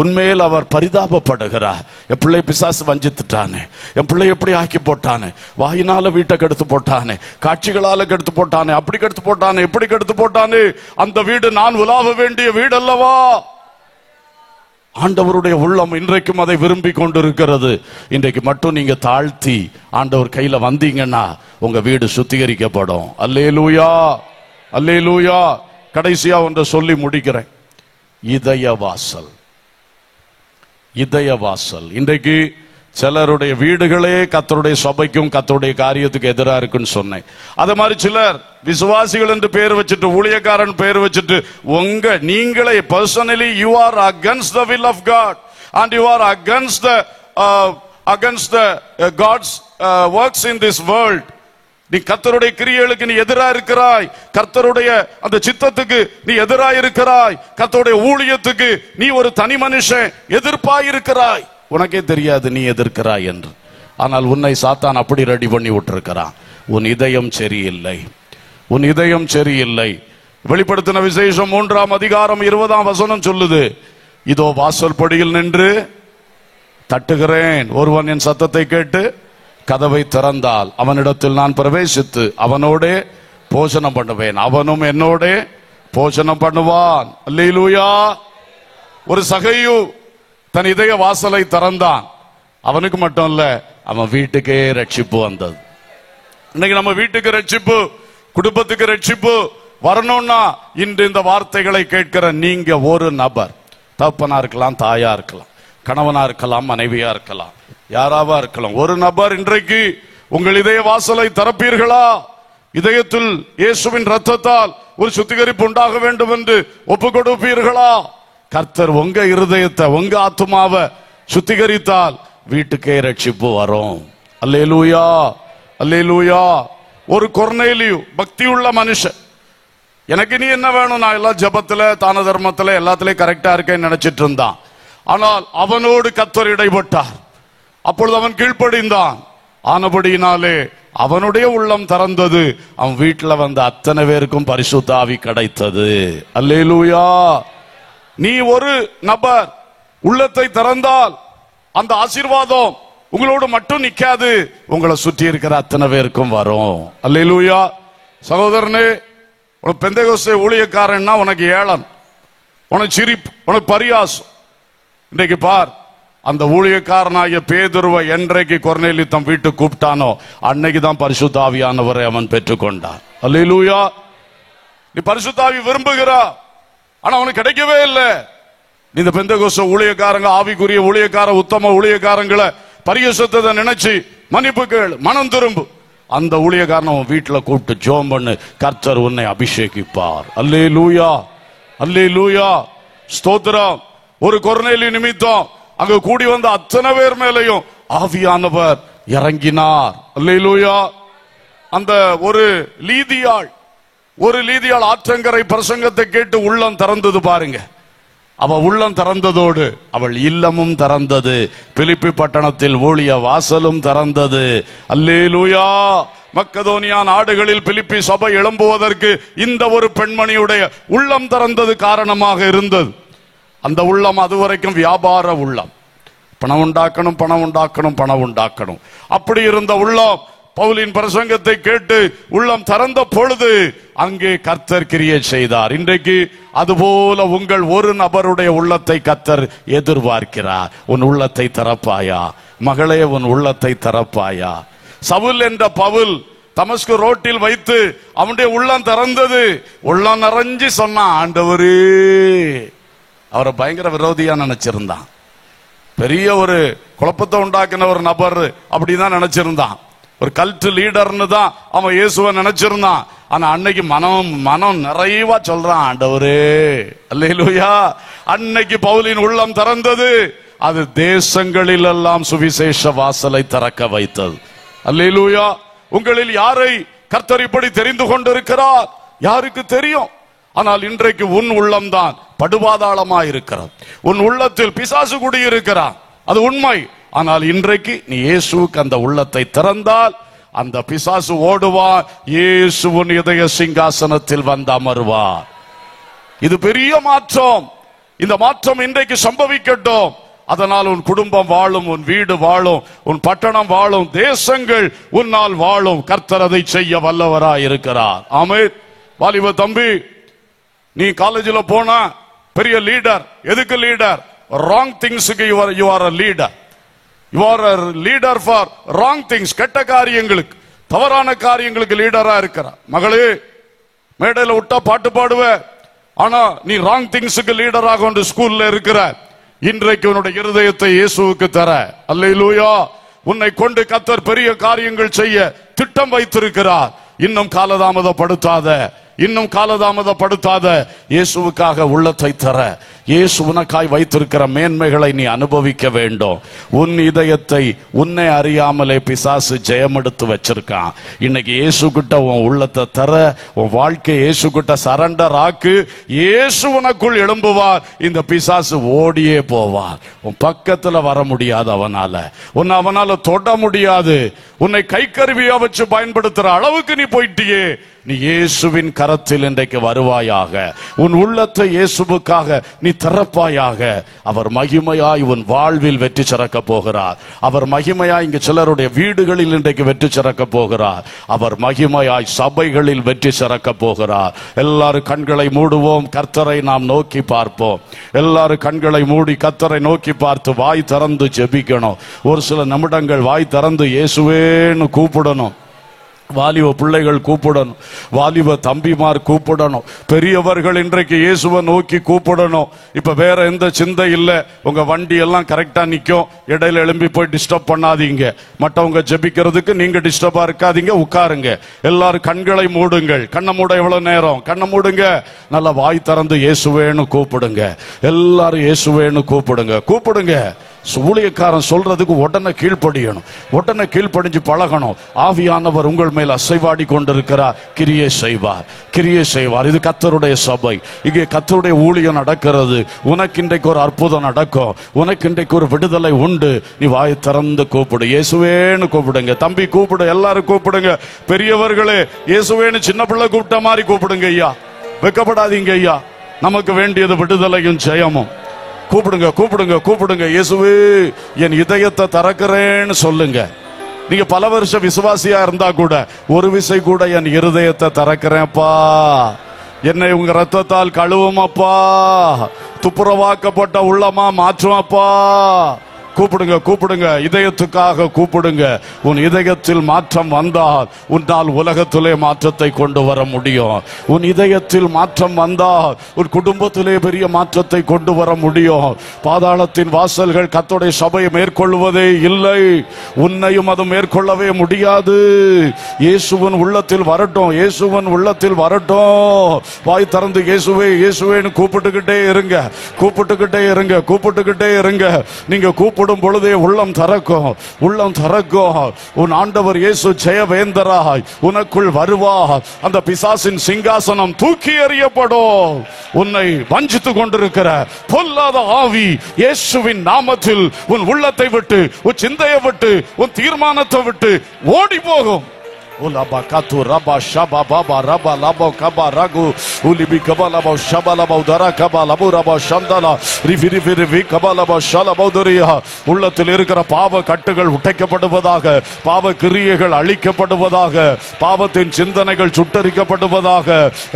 உன்மேல் அவர் பரிதாபப்படுகிறார். என் பிள்ளை பிசாசு வஞ்சித்துட்டானே, என் பிள்ளை எப்படி ஆக்கி போட்டானே, வாயினால வீட்டை கெடுத்து போட்டானே, காட்சிகளால கெடுத்து போட்டானே, அப்படி கெடுத்து போட்டானே, எப்படி கெடுத்து போட்டானே, அந்த வீடு நான் உலாவ வேண்டிய வீடு அல்லவா? ஆண்டவருடைய உள்ளம் இன்றைக்கும் அதை விரும்பி கொண்டிருக்கிறது. இன்றைக்கு மட்டும் நீங்க தாழ்த்தி ஆண்டவர் கையில வந்தீங்கன்னா உங்க வீடு சுத்திகரிக்கப்படும். அல்லேலூயா, அல்லேலூயா. கடைசியா ஒன்றை சொல்லி முடிக்கிறேன். இதய வாசல், இதய வாசல். இன்றைக்கு சிலருடைய வீடுகளே கர்த்தருடைய சபைக்கும் கர்த்தருடைய காரியத்துக்கு எதிராக இருக்குன்னு சொன்னேன். அதே மாதிரி சிலர் விசுவாசிகள் என்று பேர் வச்சுட்டு, ஊழியக்காரன் பேர் வச்சுட்டு, நீங்களே personally you are against the will of God and you are against the God's works in this world. நீ கர்த்தருடைய கிரியைகளுக்கு நீ எதிராக இருக்கிறாய், கர்த்தருடைய அந்த சித்தத்துக்கு நீ எதிராக இருக்கிறாய், கர்த்தருடைய ஊழியத்துக்கு நீ ஒரு தனி மனுஷன் எதிர்ப்பாய் இருக்கிறாய். உனக்கே தெரியாது நீ எதிர்க்கிறாய் என்று. ஆனால் உன்னை சாத்தான் அப்படி ரெடி பண்ணி விட்டுருக்கிறான். உன் இதயம் சரியில்லை, உன் இதயம் சரியில்லை. வெளிப்படுத்தின விசேஷம் 3ஆம் அதிகாரம் 20ஆம் வசனம் சொல்லுது, இதோ வாசல் படியில் நின்று தட்டுகிறேன், ஒருவன் என் சத்தத்தை கேட்டு கதவை திறந்தால் அவனிடத்தில் நான் பிரவேசித்து அவனோடே போஜனம் பண்ணுவேன், அவனும் என்னோடே போஜனம் பண்ணுவான். அல்லேலூயா. ஒரு சகையு தன் இதய வாசலை திறந்தான். அவனுக்கு மட்டும் இல்ல, அவன் வீட்டுக்கே ரட்சிப்பு வந்தது. இன்னைக்கு நம்ம வீட்டுக்கு ரட்சிப்பு, குடும்பத்துக்கு ரட்சிப்பு வரணும்னா இன்று இந்த வார்த்தைகளை கேட்கிற நீங்க ஒரு நபர், தகப்பனா இருக்கலாம், தாயா இருக்கலாம், கணவனா இருக்கலாம், மனைவியா இருக்கலாம், யாராவா இருக்கலாம், ஒரு நபர் இன்றைக்கு உங்கள் இதய வாசலை திறப்பீர்களா? இதயத்தில் இயேசுவின் ரத்தத்தால் ஒரு சுத்திகரிப்பு உண்டாக வேண்டும் என்று ஒப்பு கொடுப்பீர்களா? கர்த்தர் உங்க இருதயத்தை, உங்க ஆத்துமாவை சுத்திகரித்தால் வீட்டுக்கே ரட்சிப்பு வரும். அல்லேலூயா, அல்லேலூயா. ஒரு கொர்நேலியு பக்தி உள்ள மனுஷன், எனக்கு நீ என்ன வேணும், நான் எல்லாம் ஜபத்துல தான தர்மத்துல எல்லாத்திலையும் கரெக்டா இருக்கேன்னு நினைச்சிட்டு இருந்தான். ஆனால் அவனோடு கர்த்தர் இடைப்பட்டார். அப்பொழுது அவன் கீழ்ப்படிந்தான். ஆனபடியினாலே அவனுடைய உள்ளம் திறந்தது. அவன் வீட்டில் வந்த அத்தனை பேருக்கும் பரிசுத்த ஆவி கிடைத்தது. அல்லேலூயா. நீ ஒரு நபர் உள்ளத்தை திறந்தால் அந்த ஆசீர்வாதம் உங்களோடு மட்டும் நிக்காது, உங்களை சுற்றி இருக்கிற அத்தனை பேருக்கும் வரும். அல்லேலூயா. சகோதரனே, உனக்கு பெந்தேகோஸ்தே ஊழியக்காரன்னா உனக்கு ஏளன், உனக்கு சிரிப்பு, உனக்கு பரியாசம். இன்றைக்கு பார், அந்த ஊழியக்காரனாகிய பேதுருவை என்றைக்கு கொர்நேலியு தம் வீட்டுக்கு கூப்பிட்டானோ அன்னைக்கு தான் பரிசுத்த ஆவியானவரை அவன் பெற்றுக்கொண்டான். அல்லேலூயா. நீ பரிசுத்த ஆவி விரும்புகிறா, ஆனா அவனுக்கு கிடைக்கவே இல்லை. இந்த பெந்தேகோஸ்தே ஊழியக்காரங்க, ஆவிக்குரிய ஊழியக்கார, உத்தம ஊழியக்காரங்களை பரிசுத்தத்தை நினைச்சு மன்னிப்பு கேளு, மனம் திரும்பு. அந்த ஊழியக்காரன் அவன் வீட்டுல கூப்பிட்டு ஜெபம் பண்ணு, கர்த்தர் உன்னை அபிஷேகிப்பார். அல்லேலூயா, அல்லேலூயா. ஸ்தோத்திரம். ஒரு கொர்நேலியு நிமித்தம் அங்க கூடி வந்த அத்தனை பேர் மேலையும் ஆவியானவர் இறங்கினார். அல்லேலூயா. அந்த ஒரு லீதியாள் ஆற்றங்கரை பிரசங்கத்தை கேட்டு உள்ளம் திறந்தது பாருங்க. அவள் உள்ளம் திறந்ததோடு அவள் இல்லமும் திறந்தது. பிலிப்பி பட்டணத்தில் ஊழிய வாசலும் திறந்தது. அல்லேலூயா. மக்கதோனியா நாடுகளில் பிலிப்பி சபை எழும்புவதற்கு இந்த ஒரு பெண்மணியுடைய உள்ளம் திறந்தது காரணமாக இருந்தது. அந்த உள்ளம் அதுவரைக்கும் வியாபார உள்ளம், பணம் உண்டாக்கணும், பணம் உண்டாக்கணும், பணம் உண்டாக்கணும். அப்படி இருந்த உள்ளம் பவுலின் பிரசங்கத்தை கேட்டு உள்ளம் திறந்த பொழுது அங்கே கர்த்தர் கிரியை செய்தார். இன்றைக்கு அதுபோல உங்கள் ஒரு நபருடைய உள்ளத்தை கர்த்தர் எதிர்பார்க்கிறார். உன் உள்ளத்தை திறப்பாயா மகளே, உன் உள்ளத்தை திறப்பாயா? சவுல் என்ற பவுல் தமஸ்கு ரோட்டில் வைத்து அவனுடைய உள்ளம் திறந்தது. உள்ளம் நிறைஞ்சு சொன்னான், ஆண்டவரே. அவரை பயங்கர விரோதியா நினைச்சிருந்தான், பெரிய ஒரு குழப்பத்தை உண்டாக்கின ஒரு நபர் அப்படிதான் நினைச்சிருந்தான், ஒரு கல்ட் லீடர்னு தான் அவன் இயேசுவை நினைச்சிருந்தான். ஆனா அன்னைக்கு மனம் நிறைவா சொல்றான், ஆண்டவரே. அல்லேலூயா. அன்னைக்கு பவுலின் உள்ளம் திறந்தது. அது தேசங்களில் எல்லாம் சுவிசேஷ வாசலை திறக்க வைத்தது. அல்லேலூயா. உங்களில் யாரை கர்த்தர் இப்படி தெரிந்து கொண்டிருக்கிறார் யாருக்கு தெரியும்? ஆனால் இன்றைக்கு உன் உள்ளம் தான் படுபாதாளமா இருக்கிறது. உன் உள்ளத்தில் பிசாசு குடியிருக்கிறான், அது உண்மை. ஆனால் இன்றைக்கு நீ இயேசுவுக்கு அந்த உள்ளத்தை திறந்தால் அந்த பிசாசு ஓடுவான். இயேசுவின் இதய சிங்காசனத்தில் வந்து அமருவார். இது பெரிய மாற்றம். இந்த மாற்றம் இன்றைக்கு சம்பவிக்கட்டும். அதனால் உன் குடும்பம் வாழும், உன் வீடு வாழும், உன் பட்டணம் வாழும், தேசங்கள் உன்னால் வாழும். கர்த்தர் அதை செய்ய வல்லவராய் இருக்கிறார். ஆமென். வாலிப தம்பி, நீ காலேஜில் போனா பெரிய லீடர். எதுக்கு லீடர்? ராங் திங்ஸ்க்கு you are a leader. You are a leader for wrong things. கெட்ட காரியங்களுக்கு, தவறான காரியங்களுக்கு லீடரா இருக்கிறார். மகளே, மேடையில் விட்டா பாட்டு பாடுவ, ஆனா நீ ராங் திங்ஸ்க்கு லீடராக கொண்டு ஸ்கூல்ல இருக்கிற. இன்றைக்கு உன்னுடைய இருதயத்தை இயேசுவுக்கு தர. அல்லேலூயா. உன்னை கொண்டு கர்த்தர் பெரிய காரியங்கள் செய்ய திட்டம் வைத்திருக்கிறார். இன்னும் காலதாமதப்படுத்தாத, இன்னும் காலதாமதப்படுத்தாத. இயேசுவுக்காக உள்ளத்தை தர. இயேசு உனக்காய் வைத்திருக்கிற மேன்மைகளை நீ அனுபவிக்க வேண்டும். உன் இதயத்தை உன்னை அறியாமலே பிசாசு ஜெயமெடுத்து வச்சிருக்கான். இன்னைக்கு இயேசு கிட்ட உன் உள்ளத்தை தர, உன் வாழ்க்கை இயேசு கிட்ட சரண்டர் ஆக்கு. இயேசு உனக்குள் எழும்புவார். இந்த பிசாசு ஓடியே போவார். உன் பக்கத்துல வர முடியாது. உன்னை அவனால தொட முடியாது. உன்னை கை கருவியா வச்சு பயன்படுத்துற அளவுக்கு நீ போயிட்டியே. நீ இயேசுவின் கரத்தில் இன்றைக்கு வருவாயாக. உன் உள்ளத்தை இயேசுவுக்காக நீ திறப்பாயாக. அவர் மகிமையாய் உன் வாழ்வில் வெற்றி சிறக்க போகிறார். அவர் மகிமையாய் இங்கு சிலருடைய வீடுகளில் இன்றைக்கு வெற்றி சிறக்க போகிறார். அவர் மகிமையாய் சபைகளில் வெற்றி சிறக்க போகிறார். எல்லாரும் கண்களை மூடுவோம், கர்த்தரை நாம் நோக்கி பார்ப்போம். எல்லாரும் கண்களை மூடி கர்த்தரை நோக்கி பார்த்து வாய் திறந்து ஜெபிக்கணும். ஒரு சில நிமிடங்கள் வாய் திறந்து இயேசுவேன்னு கூப்பிடணும். வாலிப பிள்ளைகள் கூப்பிடணும், வாலிப தம்பிமார் கூப்பிடணும், பெரியவர்கள் இன்றைக்கு இயேசுவை நோக்கி கூப்பிடணும். இப்ப வேற எந்த சிந்தை இல்ல. உங்க வண்டி எல்லாம் கரெக்டா நிக்கும். இடையில எழும்பி போய் டிஸ்டர்ப் பண்ணாதீங்க. மற்றவங்க ஜெபிக்கிறதுக்கு நீங்க டிஸ்டர்பா இருக்காதீங்க. உட்காருங்க. எல்லாரும் கண்களை மூடுங்கள். கண்ணை மூட எவ்வளவு நேரம்? கண்ணை மூடுங்க. நல்லா வாய் திறந்து இயேசுவேன்னு கூப்பிடுங்க. எல்லாரும் இயேசுவேன்னு கூப்பிடுங்க. கூப்பிடுங்க. ஊழியக்காரன் சொல்றதுக்கு உடனே கீழ்ப்படியணும். உடனே கீழ்ப்படிஞ்சு பழகணும். ஆவியானவர் உங்கள் மேல் அசைவாடி கொண்டிருக்கிறார். கிரியை செய்வார், கிரியை செய்வார். இது கர்த்தருடைய சபை. இங்கே கர்த்தருடைய ஊழியம் நடக்கிறது. உனக்கு இன்றைக்கு ஒரு அற்புதம் நடக்கும். உனக்கு இன்றைக்கு ஒரு விடுதலை உண்டு. நீ வாய் திறந்து கூப்பிடு. இயேசுவேன்னு கூப்பிடுங்க. தம்பி கூப்பிடு. எல்லாரும் கூப்பிடுங்க. பெரியவர்களே, இயேசுவேன்னு சின்ன பிள்ளை கூப்பிட்ட மாதிரி கூப்பிடுங்க ஐயா. வெக்கப்படாதீங்க ஐயா. நமக்கு வேண்டியது விடுதலையும் ஜெயமும். கூப்பிடுங்க, கூப்பிடுங்க, கூப்பிடுங்க. இயேசுவே, என் இதயத்தை திறக்கிறேன்னு சொல்லுங்க. நீங்க பல வருஷம் விசுவாசியா இருந்தா கூட ஒரு விசை கூட என் இருதயத்தை திறக்கிறேன்ப்பா, என்னை உங்க ரத்தத்தால் கழுவுமப்பா, துப்புரவாக்கப்பட்ட உள்ளமா மாற்றுமப்பா. கூப்பிடுங்க, கூப்பிடுங்க. இதயத்துக்காக கூப்பிடுங்க. உன் இதயத்தில் மாற்றம் வந்தால் உன்னால் உலகத்திலே மாற்றத்தை கொண்டு வர முடியும். உன் இதயத்தில் மாற்றம் வந்தால் உன் குடும்பத்திலே பெரிய மாற்றத்தை கொண்டு வர முடியும். பாதாளத்தின் வாசல்கள் கர்த்தருடைய சபையை மேற்கொள்வதே இல்லை. உன்னையும் அது மேற்கொள்ளவே முடியாது. இயேசுவின் உள்ளத்தில் வரட்டும், இயேசுவின் உள்ளத்தில் வரட்டும். வாய் திறந்து இயேசுவே, இயேசுவேன்னு கூப்பிட்டுக்கிட்டே இருங்க. கூப்பிட்டுக்கிட்டே இருங்க. கூப்பிட்டுக்கிட்டே இருங்க. நீங்க கூப்பிடும் பொழுதே உள்ளம் திறக்கும், உள்ளம் திறக்கும். உன் ஆண்டவர் இயேசு ஜெயவேந்தராய் உனக்குள் வருவார். அந்த பிசாசின் சிங்காசனம் தூக்கி எறியப்படும். உன்னை வஞ்சித்துக் கொண்டிருக்கிற பொல்லாத ஆவி இயேசுவின் நாமத்தில் உன் உள்ளத்தை விட்டு, உன் சிந்தையை விட்டு, உன் தீர்மானத்தை விட்டு ஓடி போகும். Ulaba katu raba shaba baba raba labo kaba ragu ulibi kaba labo shaba labo dara kaba labo raba shandala rivi rivi rivi kaba labo shala bodoriya. உள்ளத்தில் இருக்கிற பாவ கட்டுகள் உடைக்கப்படுவதாக, பாவ கிரியைகள் அழிக்கப்படுவதாக, பாவத்தின் சிந்தனைகள் சுட்டரிக்கப்படுவதாக,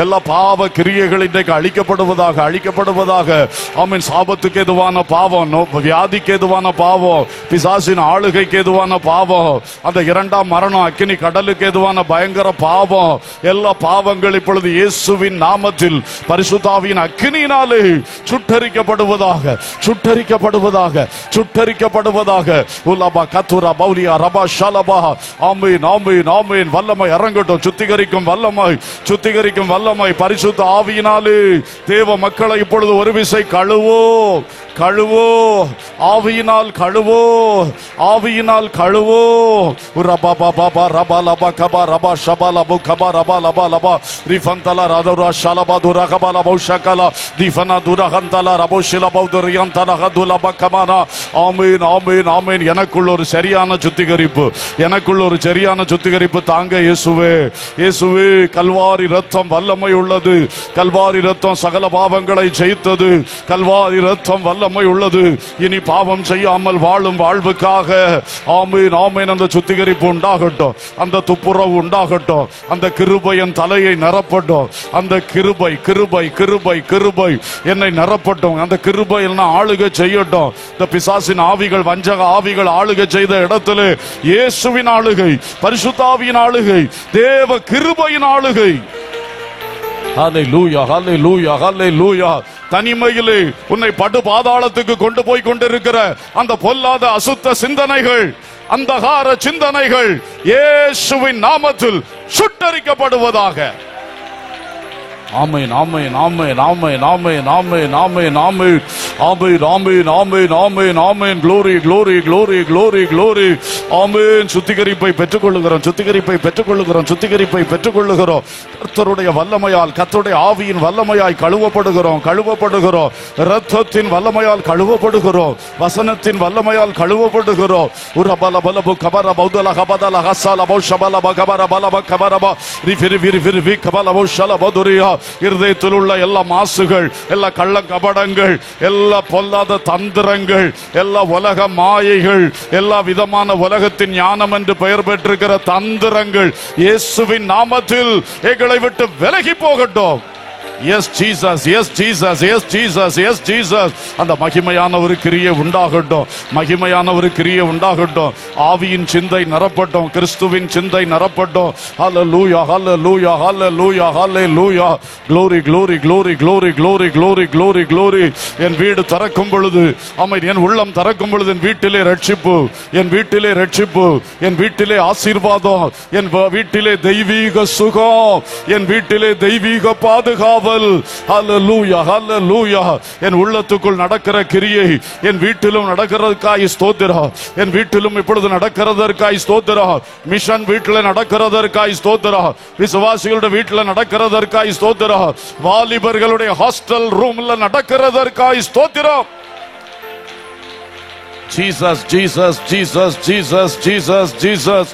எல்லா பாவ கிரியைகள் இன்றைக்கு அழிக்கப்படுவதாக, அழிக்கப்படுவதாக. ஆமென். சாபத்துக்கு எதுவான பாவம், வியாதிக்கு எதுவான பாவம், பிசாசின் ஆளுகைக்கு எதுவான பாவம், அந்த இரண்டாம் மரணம், அக்கினி கடலுக்கு எதுவான பயங்கர பாவம், எல்லா பாவங்கள் இப்பொழுது இயேசுவின் நாமத்தில் பரிசுத்தாவியின் அக்கினியினாலே சுட்டரிக்கப்படுவதாக, சுட்டரிக்கப்படுவதாக, சுட்டரிக்கப்படுவதாக. உலபா கத்துரா பௌலியா ரபா ஷலபா. ஆமென், ஆமென், ஆமென். வல்லமை இறங்கட்டும். சுத்திகரிக்கும் வல்லமை, சுத்திகரிக்கும் வல்லமை பரிசுத்த ஆவியினாலே தேவ மக்களை இப்பொழுது ஒரு விசை கழுவோ, கழுவோ, ஆவியினால் கழுவோ, ஆவியினால் கழுவோ. ரபா பாபா ரபா லபா கபா ரபா ஷபா லபு கபா ரபா லபா லபா ரிஃபந்தல ரதுரா ஷலபா துரா கபா லபு ஷகலா திஃபனா துரா ஹந்தல ரபு ஷிலபு துரியந்தல ஹதுல பகமானா. ஆமென், ஆமென், ஆமென். எனக்குள்ள ஒரு சரியான சுத்திகரிப்பு, எனக்குள்ள ஒரு சரியான சுத்திகரிப்பு தாங்க இயேசுவே. இயேசுவே, கல்வாரி ரத்தம் வல்லமை உள்ளது. கல்வாரி ரத்தம் சகல பாவங்களை ஜெயித்தது. கல்வாரி ரத்தம் வல்லமை உள்ளது. இனி பாவம் செய்யாமல் வாழும் வாழ்வுக்காக. ஆமென், ஆமென். அந்த சுத்திகரிப்பு உண்டாகட்டும், அந்த துப்புரவு உண்டாகட்டும், அந்த கிருபை என் தலையை நிரப்பட்டும். அந்த கிருபை கிருபை கிருபை கிருபை என்னை நிரப்பட்டும். அந்த கிருபை என்ன ஆளுகை செய்யட்டும். இந்த பிசாசின் ஆவிகள், வஞ்சக ஆவிகள் ஆளுகை செய்த இடத்திலே இயேசுவின் ஆளுகை, பரிசுத்த ஆவியின் ஆளுகை, தேவ கிருபையின் ஆளுகை. ஹல்லேலூயா, ஹல்லேலூயா, ஹல்லேலூயா. தனிமையிலே உன்னை படு பாதாளத்துக்கு கொண்டு போய் கொண்டிருக்கிற அந்த பொல்லாத அசுத்த சிந்தனைகள், அந்தகார சிந்தனைகள் இயேசுவின் நாமத்தில் சுட்டரிக்கப்படுவதாக. ஆமென், ஆமென், ஆமென், ஆமென், ஆமென், ஆமென், ஆமென், ஆமென், ஆமென், ஆமென், ஆமென், ஆமென், ஆமென். glory, glory, glory, glory, glory. ஆமென். சுத்திகரிப்பை பெற்றுக்கொள்ளுகிறோம், சுத்திகரிப்பை பெற்றுக்கொள்ளுகிறோம், சுத்திகரிப்பை பெற்றுக்கொள்ளுகிறோம். கர்த்தருடைய வல்லமையால், கர்த்தருடைய ஆவியின் வல்லமையாய் கழுவப்படுகிறோம், கழுவப்படுகிறோம். இரத்தத்தின் வல்லமையால் கழுவப்படுகிறோம், வசனத்தின் வல்லமையால் கழுவப்படுகிறோம். உரபல பலபு கபர பௌதல கபதல ஹஸல பௌஷபல பகபர பலப கபரப ரிஃபிரி விரி வி கபல பௌஷல பதுரியா. இருதயத்தில் உள்ள எல்லா மாசுகள், எல்லா கள்ள கபடங்கள், எல்லா பொல்லாத தந்திரங்கள், எல்லா உலக மாயைகள், எல்லா விதமான உலகத்தின் ஞானம் என்று பெயர் பெற்றிருக்கிற தந்திரங்கள் இயேசுவின் நாமத்தில் எங்களை விட்டு விலகி போகட்டும். Yes Jesus, yes Jesus, yes Jesus, yes Jesus. அந்த மகிமையான ஒரு கிரியை உண்டாகட்டும், மகிமையான ஒரு கிரியை உண்டாகட்டும். ஆவியின் சிந்தை நிரப்பட்டும், கிறிஸ்துவின் சிந்தை நிரப்பட்டும். ஹல்லேலூயா, ஹல்லேலூயா, ஹல்லேலூயா, ஹல்லேலூயா. glory, glory, glory, glory, glory, glory, glory, glory. என் வீடு திறக்கும் பொழுது, ஆமென், என் உள்ளம் திறக்கும் பொழுது என் வீட்டிலே ரட்சிப்பு, என் வீட்டிலே ரட்சிப்பு, என் வீட்டிலே ஆசீர்வாதம், என் வீட்டிலே தெய்வீக சுகம், என் வீட்டிலே தெய்வீக பாதுகாவல். ஹல்லேலூயா, ஹல்லேலூயா. என் உள்ளத்துக்குள் நடக்கிற கிரியை என் வீட்டிலும் நடக்கிறதற்காய் ஸ்தோத்திரம். என் வீட்டிலும் இப்பொழுது நடக்கிறதற்காய் ஸ்தோத்திரம். மிஷன் வீட்டில் நடக்கிறதற்காய் ஸ்தோத்திரம். விசுவாசிகளுடைய வீட்டில் நடக்கிறதற்காய் ஸ்தோத்திரம். வாலிபர்களுடைய ஹாஸ்டல் ரூம்ல நடக்கிறதற்காய் ஸ்தோத்திரம். Jesus, Jesus, Jesus, Jesus, Jesus, Jesus,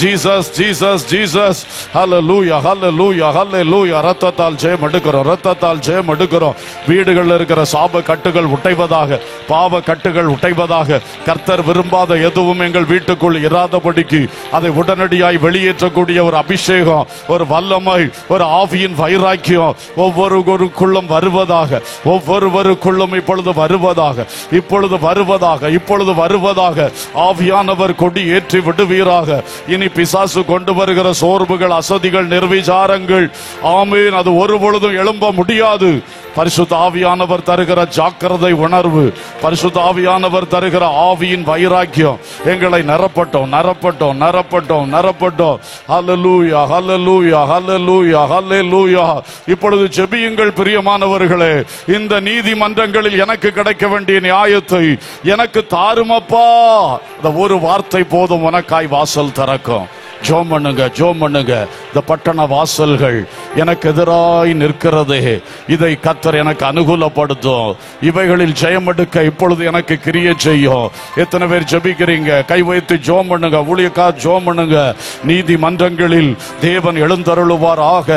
Jesus, Jesus, Jesus. Hallelujah, hallelujah, hallelujah. ரத்தத்தால் ஜெயம் எடுக்கிறோம், ரத்தத்தால் ஜெயம் எடுக்கிறோம். வீடுகளில் இருக்கிற சாப கட்டுகள் உடைவதாக, பாவ கட்டுகள் உடைவதாக. கர்த்தர் விரும்பாத எதுவும் எங்கள் வீட்டுக்குள் இராதபடிக்கு அதை உடனடியாய் வெளியேற்றக்கூடிய ஒரு அபிஷேகம், ஒரு வல்லமை, ஒரு ஆவியின் வைராக்கியம் ஒவ்வொருவருக்குள்ளும் வருவதாக, ஒவ்வொருவருக்குள்ளும் இப்பொழுது வருவதாக, இப்பொழுது வருவதாக, இப்பொழுது வருவதாக. ஆவியானவர் கொடி ஏற்றி விடுவீராக. இனி பிசாசு கொண்டு வருகிற சோர்வுகள், அசதிகள், நிர்விசாரங்கள், ஆமென், அது ஒரு பொழுதும் எழும்ப முடியாது. பரிசுத்த ஆவியானவர் தருகிற ஜாக்கிரதை உணர்வு, பரிசுத்த ஆவியானவர் தருகிற ஆவியின் வைராக்கியம் எங்களை நிரப்பட்டோம், நிரப்பட்டோம், நிரப்பட்டோம், நிரப்பட்டோம். ஹல்லேலூயா, ஹல்லேலூயா, ஹல்லேலூயா, ஹல்லேலூயா. இப்பொழுது ஜெபியுங்கள் பிரியமானவர்களே. இந்த நீதிமன்றங்களில் எனக்கு கிடைக்க வேண்டிய நியாயத்தை எனக்கு தாருமப்பா. இந்த ஒரு வார்த்தை போதும், உனக்காய் வாசல் திறக்கும். ஜோம் பண்ணுங்க, ஜோம் பண்ணுங்க. இந்த பட்டண வாசல்கள் எனக்கு எதிராய் நிற்கிறதே, இதை கர்த்தர் எனக்கு அனுகூலப்படுத்தும். இவைகளில் ஜெயம் எடுக்க இப்பொழுது எனக்கு கிரியை செய்யும். எத்தனை பேர் ஜெபிக்கிறீங்க? கை வைத்து ஜோம் பண்ணுங்க. ஊழியக்கார் ஜோம் பண்ணுங்க. நீதிமன்றங்களில் தேவன் எழுந்தருளுவாராக.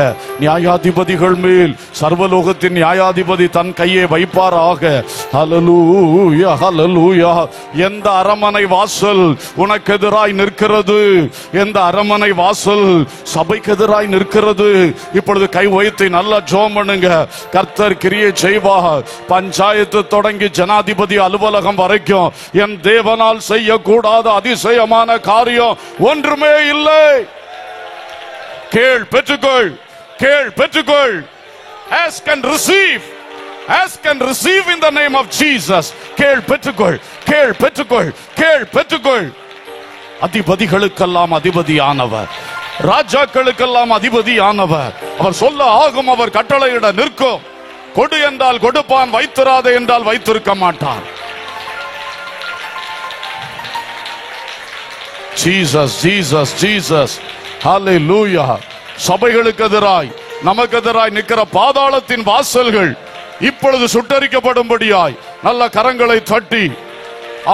நியாயாதிபதிகள் மேல் சர்வலோகத்தின் நியாயாதிபதி தன் கையை வைப்பாராக. ஹல்லேலூயா, ஹல்லேலூயா. எந்த அரமனை வாசல் உனக்கு எதிராய் நிற்கிறது? எந்த அரமனை வாசல் சபைக்கு எதிராய் நிற்கிறது? இப்பொழுது கை வைத்து நல்லா ஜெபம் பண்ணுங்க. கர்த்தர் கிரியை செய்வார். பஞ்சாயத்து தொடங்கி ஜனாதிபதி அலுவலகம் வரைக்கும் என் தேவனால் செய்யக்கூடாத அதிசயமான காரியம் ஒன்றுமே இல்லை. கேள், பெற்றுக்கொள், கேள், பெற்றுக்கொள். Ask and receive. Ask and receive in the name of Jesus. கேள், பெற்றுக்கொள், கேள், பெற்றுக்கொள், கேள், பெற்றுக்கொள். அதிபதிகளுக்கெல்லாம் அதிபதியானவர், ராஜாக்களுக்கெல்லாம் அதிபதியானவர். அவர் சொல்ல ஆகும், அவர் கட்டளையிட நிற்கும். கொடு என்றால் கொடுப்பான், வைத்திராதே என்றால் வைத்திருக்க மாட்டான். ஜீசஸ் ஜீசஸ் ஜீசஸ் ஹல்லேலூயா. சபைகளுக்கு எதிராய் நமக்கு எதிராய் நிற்கிற பாதாளத்தின் வாசல்கள் இப்பொழுது சுட்டரிக்கப்படும்படியாய் நல்ல கரங்களை தட்டி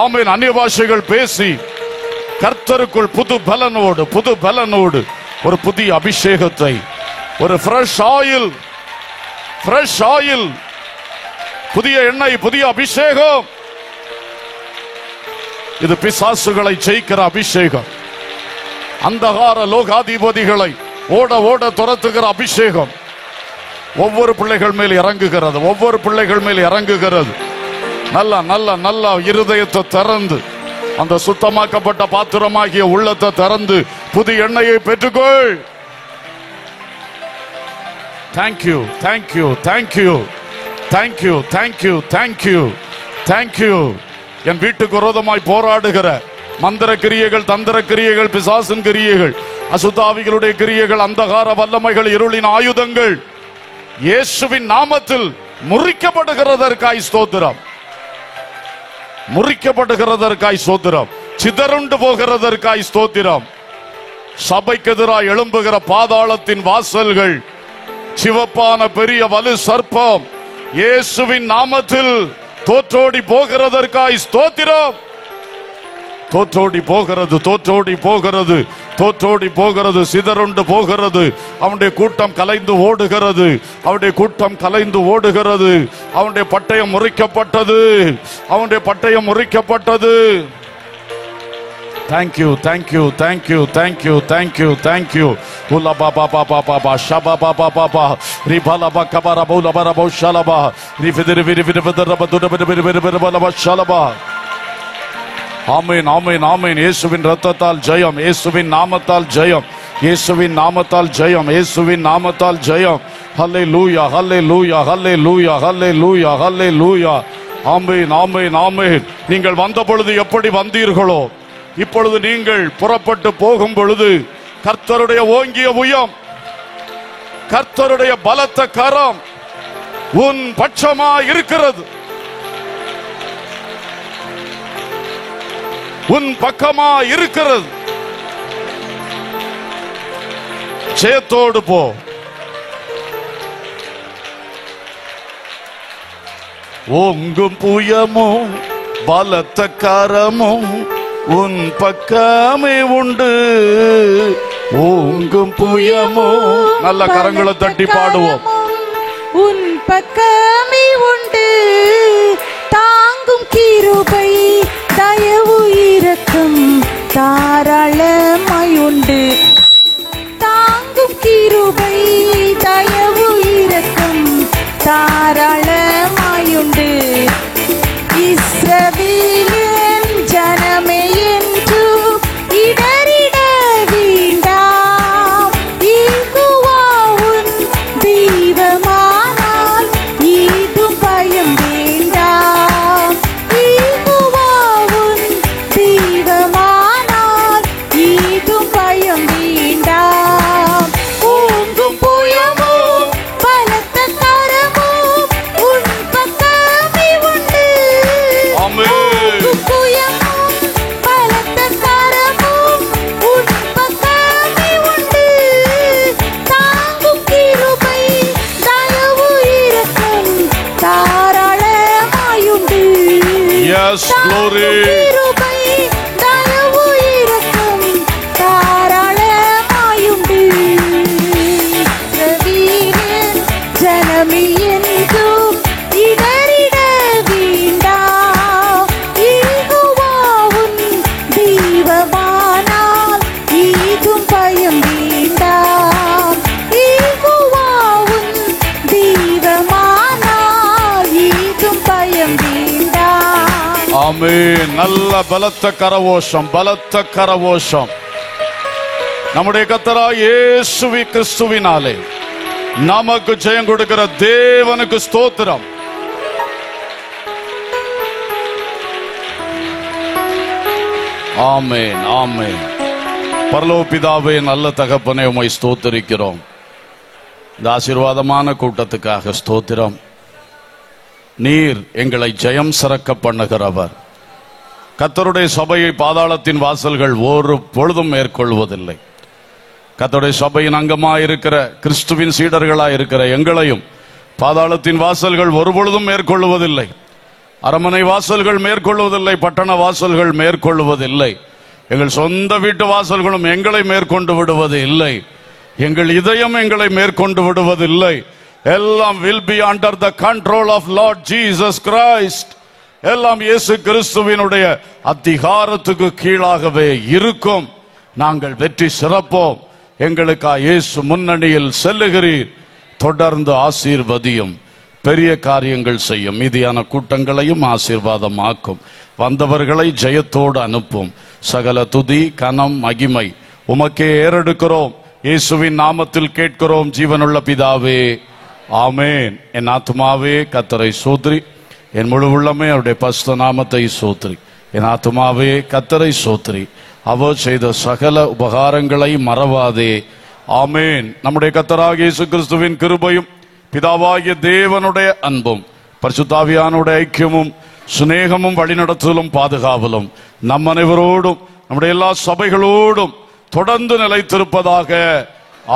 ஆமென் அந்நிய பாஷைகள் பேசி கர்த்தருக்குள் புது பலனோடு ஒரு புதிய அபிஷேகத்தை, ஒரு ஃப்ரெஷ் ஆயில், புதிய எண்ணெய், புதிய அபிஷேகம். இது பிசாசுகளை ஜெயிக்கிற அபிஷேகம். அந்தகார லோகாதிபதிகளை ஓட ஓட துரத்துகிற அபிஷேகம் ஒவ்வொரு பிள்ளைகள் மேல் இறங்குகிறது. நல்ல நல்ல நல்ல இருதயத்தை திறந்து, அந்த சுத்தமாக்கப்பட்ட பாத்திரமாகிய உள்ளத்தை திறந்து புதிய எண்ணெயை பெற்றுக்கொள். Thank you thank you thank you thank you thank you thank you thank you. என் வீட்டுக்கு விரோதமாய் போராடுகிற மந்திர கிரியைகள், தந்திர கிரியைகள், பிசாசின் கிரியைகள், அசுத்தாவிகளுடைய கிரியைகள், அந்தகார வல்லமைகள், இருளின் ஆயுதங்கள் இயேசுவின் நாமத்தில் முறிக்கப்படுகிறதற்காய் ஸ்தோத்திரம். சிதறுண்டு போகிறதற்காய் ஸ்தோத்திரம். சபைக்கு எதிராய் எழும்புகிற பாதாளத்தின் வாசல்கள், சிவப்பான பெரிய வலு சர்ப்பம் இயேசுவின் நாமத்தில் தோற்றோடி போகிறதற்காய் ஸ்தோத்திரம். தோற்றோடி போகிறது, சிதறுண்டு போகிறது. அவனுடைய கூட்டம் கலைந்து ஓடுகிறது. அவனுடைய பட்டயம் முறிக்கப்பட்டது. Thank you thank you thank you thank you thank you thank you. உலபா பாபா பாபா ஷபா பாபா பாபா ரிபலபா கபரா பௌலபரா பௌஷலபா ரிஃபிதிரி விரிவிரிபதரப துடபரிபரிபரிபரிபலபா ஷலபா. ஆமென் ஆமென் ஆமென். இயேசுவின் இரத்தத்தால் ஜெயம், இயேசுவின் நாமத்தால் ஜெயம், இயேசுவின் நாமத்தால் ஜெயம், இயேசுவின் நாமத்தால் ஜெயம். ஹல்லேலூயா ஹல்லேலூயா ஹல்லேலூயா ஹல்லேலூயா ஹல்லேலூயா. ஆமென் ஆமென் ஆமென். நீங்கள் வந்த பொழுது எப்படி வந்தீர்களோ, இப்பொழுது நீங்கள் புறப்பட்டு போகும் பொழுது கர்த்தருடைய ஓங்கிய உயம், கர்த்தருடைய பலத்த கரம் உன் பட்சமா இருக்கிறது, உன் பக்கமா இருக்கிறது. ஜெயத்தோடு போ. ஓங்கும் புயமும் பலத்த கரமும் உன் பக்கமே உண்டு. ஓங்கும் புயமும், நல்ல கரங்களை தட்டி பாடுவோம். உன் பக்கமே உண்டு. தாங்கும் கிருபை தயவு இரக்கம் தாராளமாயுண்டு. தாங்கும் கிருபை தயவு இரக்கம் தாராளமாயுண்டு. இஸ்ரவேலின் ஜனமே என்று இடறிட வேண்டாம். யெகோவா உன் தெய்வமானால் ஏதும் பயம் வேண்டாம். யெகோவா உன் தெய்வமானால் ஏதும் பயம் வேண்டாம். ஓங்கும் புயமும் பலத்த கரமும் உன் பக்கமே உண்டு. ஓங்கும் புயமும் பலத்த கரமும் உன் பக்கமே உண்டு. தாங்கும் கிருபை தயவு இரக்கம் தாராளமாயுண்டு. Yes, glory. கிருபை தயவு இரக்கம் தாராளமாயுண்டு. இஸ்ரவேலின் ஜனமே என்றும் இடறிட வேண்டாம். யெகோவா உன் தெய்வமானால் ஏதும் பயம் வேண்டாம். யெகோவா உன் தெய்வமானால் ஏதும் பயம் வேண்டாம். ஆமென். நல்ல பலத்த கரவோஷம் நம்முடைய கர்த்தராகிய இயேசு கிறிஸ்துவினாலே நமக்கு ஜெயம் கொடுக்கிற தேவனுக்கு ஸ்தோத்திரம். ஆமென் ஆமென். பரலோக பிதாவே, நல்ல தகப்பனே, உம்மை ஸ்தோத்திரிக்கிறோம். இந்த ஆசீர்வாதமான கூட்டத்துக்காக ஸ்தோத்திரம். நீர் எங்களை ஜெயம் சிறக்க பண்ணுகிறவர். கர்த்தருடைய சபையை பாதாளத்தின் வாசல்கள் ஒரு பொழுதும் மேற்கொள்வதில்லை. கர்த்தருடைய சபையின் அங்கமாய் இருக்கிற கிறிஸ்துவின் சீடர்களாய் இருக்கிற எங்களையும் பாதாளத்தின் வாசல்கள் ஒரு பொழுதும் மேற்கொள்வதில்லை. அரமனை வாசல்கள் மேற்கொள்வதில்லை, பட்டண வாசல்கள் மேற்கொள்வதில்லை. எங்கள் சொந்த வீட்டு வாசல்களும் எங்களை மேற்கொண்டு விடுவது இல்லை. எங்கள் இதயம் எங்களை மேற்கொண்டு விடுவதில்லை. எல்லாம் will be under the control of Lord Jesus Christ. எல்லாம் இயேசு கிறிஸ்துவினுடைய அதிகாரத்துக்கு கீழாகவே இருக்கும். நாங்கள் வெற்றி சிறப்போம். எங்களுக்காக இயேசு முன்னணியில் செல்லுகிறீர். தொடர்ந்து ஆசீர்வதியும், பெரிய காரியங்கள் செய்யும், மீதியான கூட்டங்களையும் ஆசீர்வாதமாக்கும், வந்தவர்களை ஜெயத்தோடு அனுப்பும். சகல துதி கனம் மகிமை உமக்கே ஏறெடுக்கிறோம். இயேசுவின் நாமத்தில் கேட்கிறோம் ஜீவனுள்ள பிதாவே, ஆமேன். என் ஆத்துமாவே கர்த்தரை சோத்ரி, என் முழு உள்ளமே அவருடைய பரிசுத்த நாமத்தை சோத்ரி. என் ஆத்துமாவே கர்த்தரை சோத்ரி, அவர் செய்த சகல உபகாரங்களை மறவாதே. ஆமேன். நம்முடைய கர்த்தராகிய இயேசு கிறிஸ்துவின் கிருபையும் பிதாவாகிய தேவனுடைய அன்பும் பரிசுத்தாவியானுடைய ஐக்கியமும் சிநேகமும் வழிநடத்தலும் பாதுகாவலும் நம் அனைவரோடும் நம்முடைய எல்லா சபைகளோடும் தொடர்ந்து நிலைத்திருப்பதாக.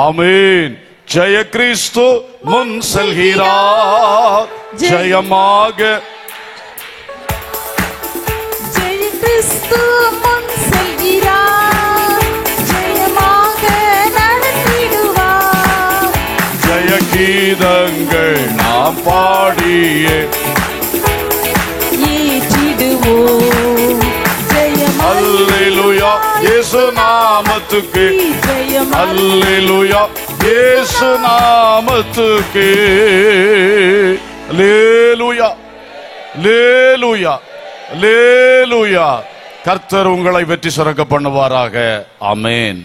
ஆமேன். ஜெய கிறிஸ்து முன் செல்கிறார், ஜெயமாக. ஜெய கிறிஸ்து முன் செல்கிறார், ஜெயமாக நடத்திடுவார். ஜெய கீதங்கள் நாம் பாடியே ஏற்றிடுவோம். ஜெயம் அல்லேலூயா இயேசு நாமத்துக்கு, ஜெயம் அல்லேலூயா இயேசு நாமத்துக்கு. அல்லேலூயா அல்லேலூயா அல்லேலூயா. கர்த்தர் உங்களை வெற்றி சிறக்க பண்ணுவாராக. ஆமென்.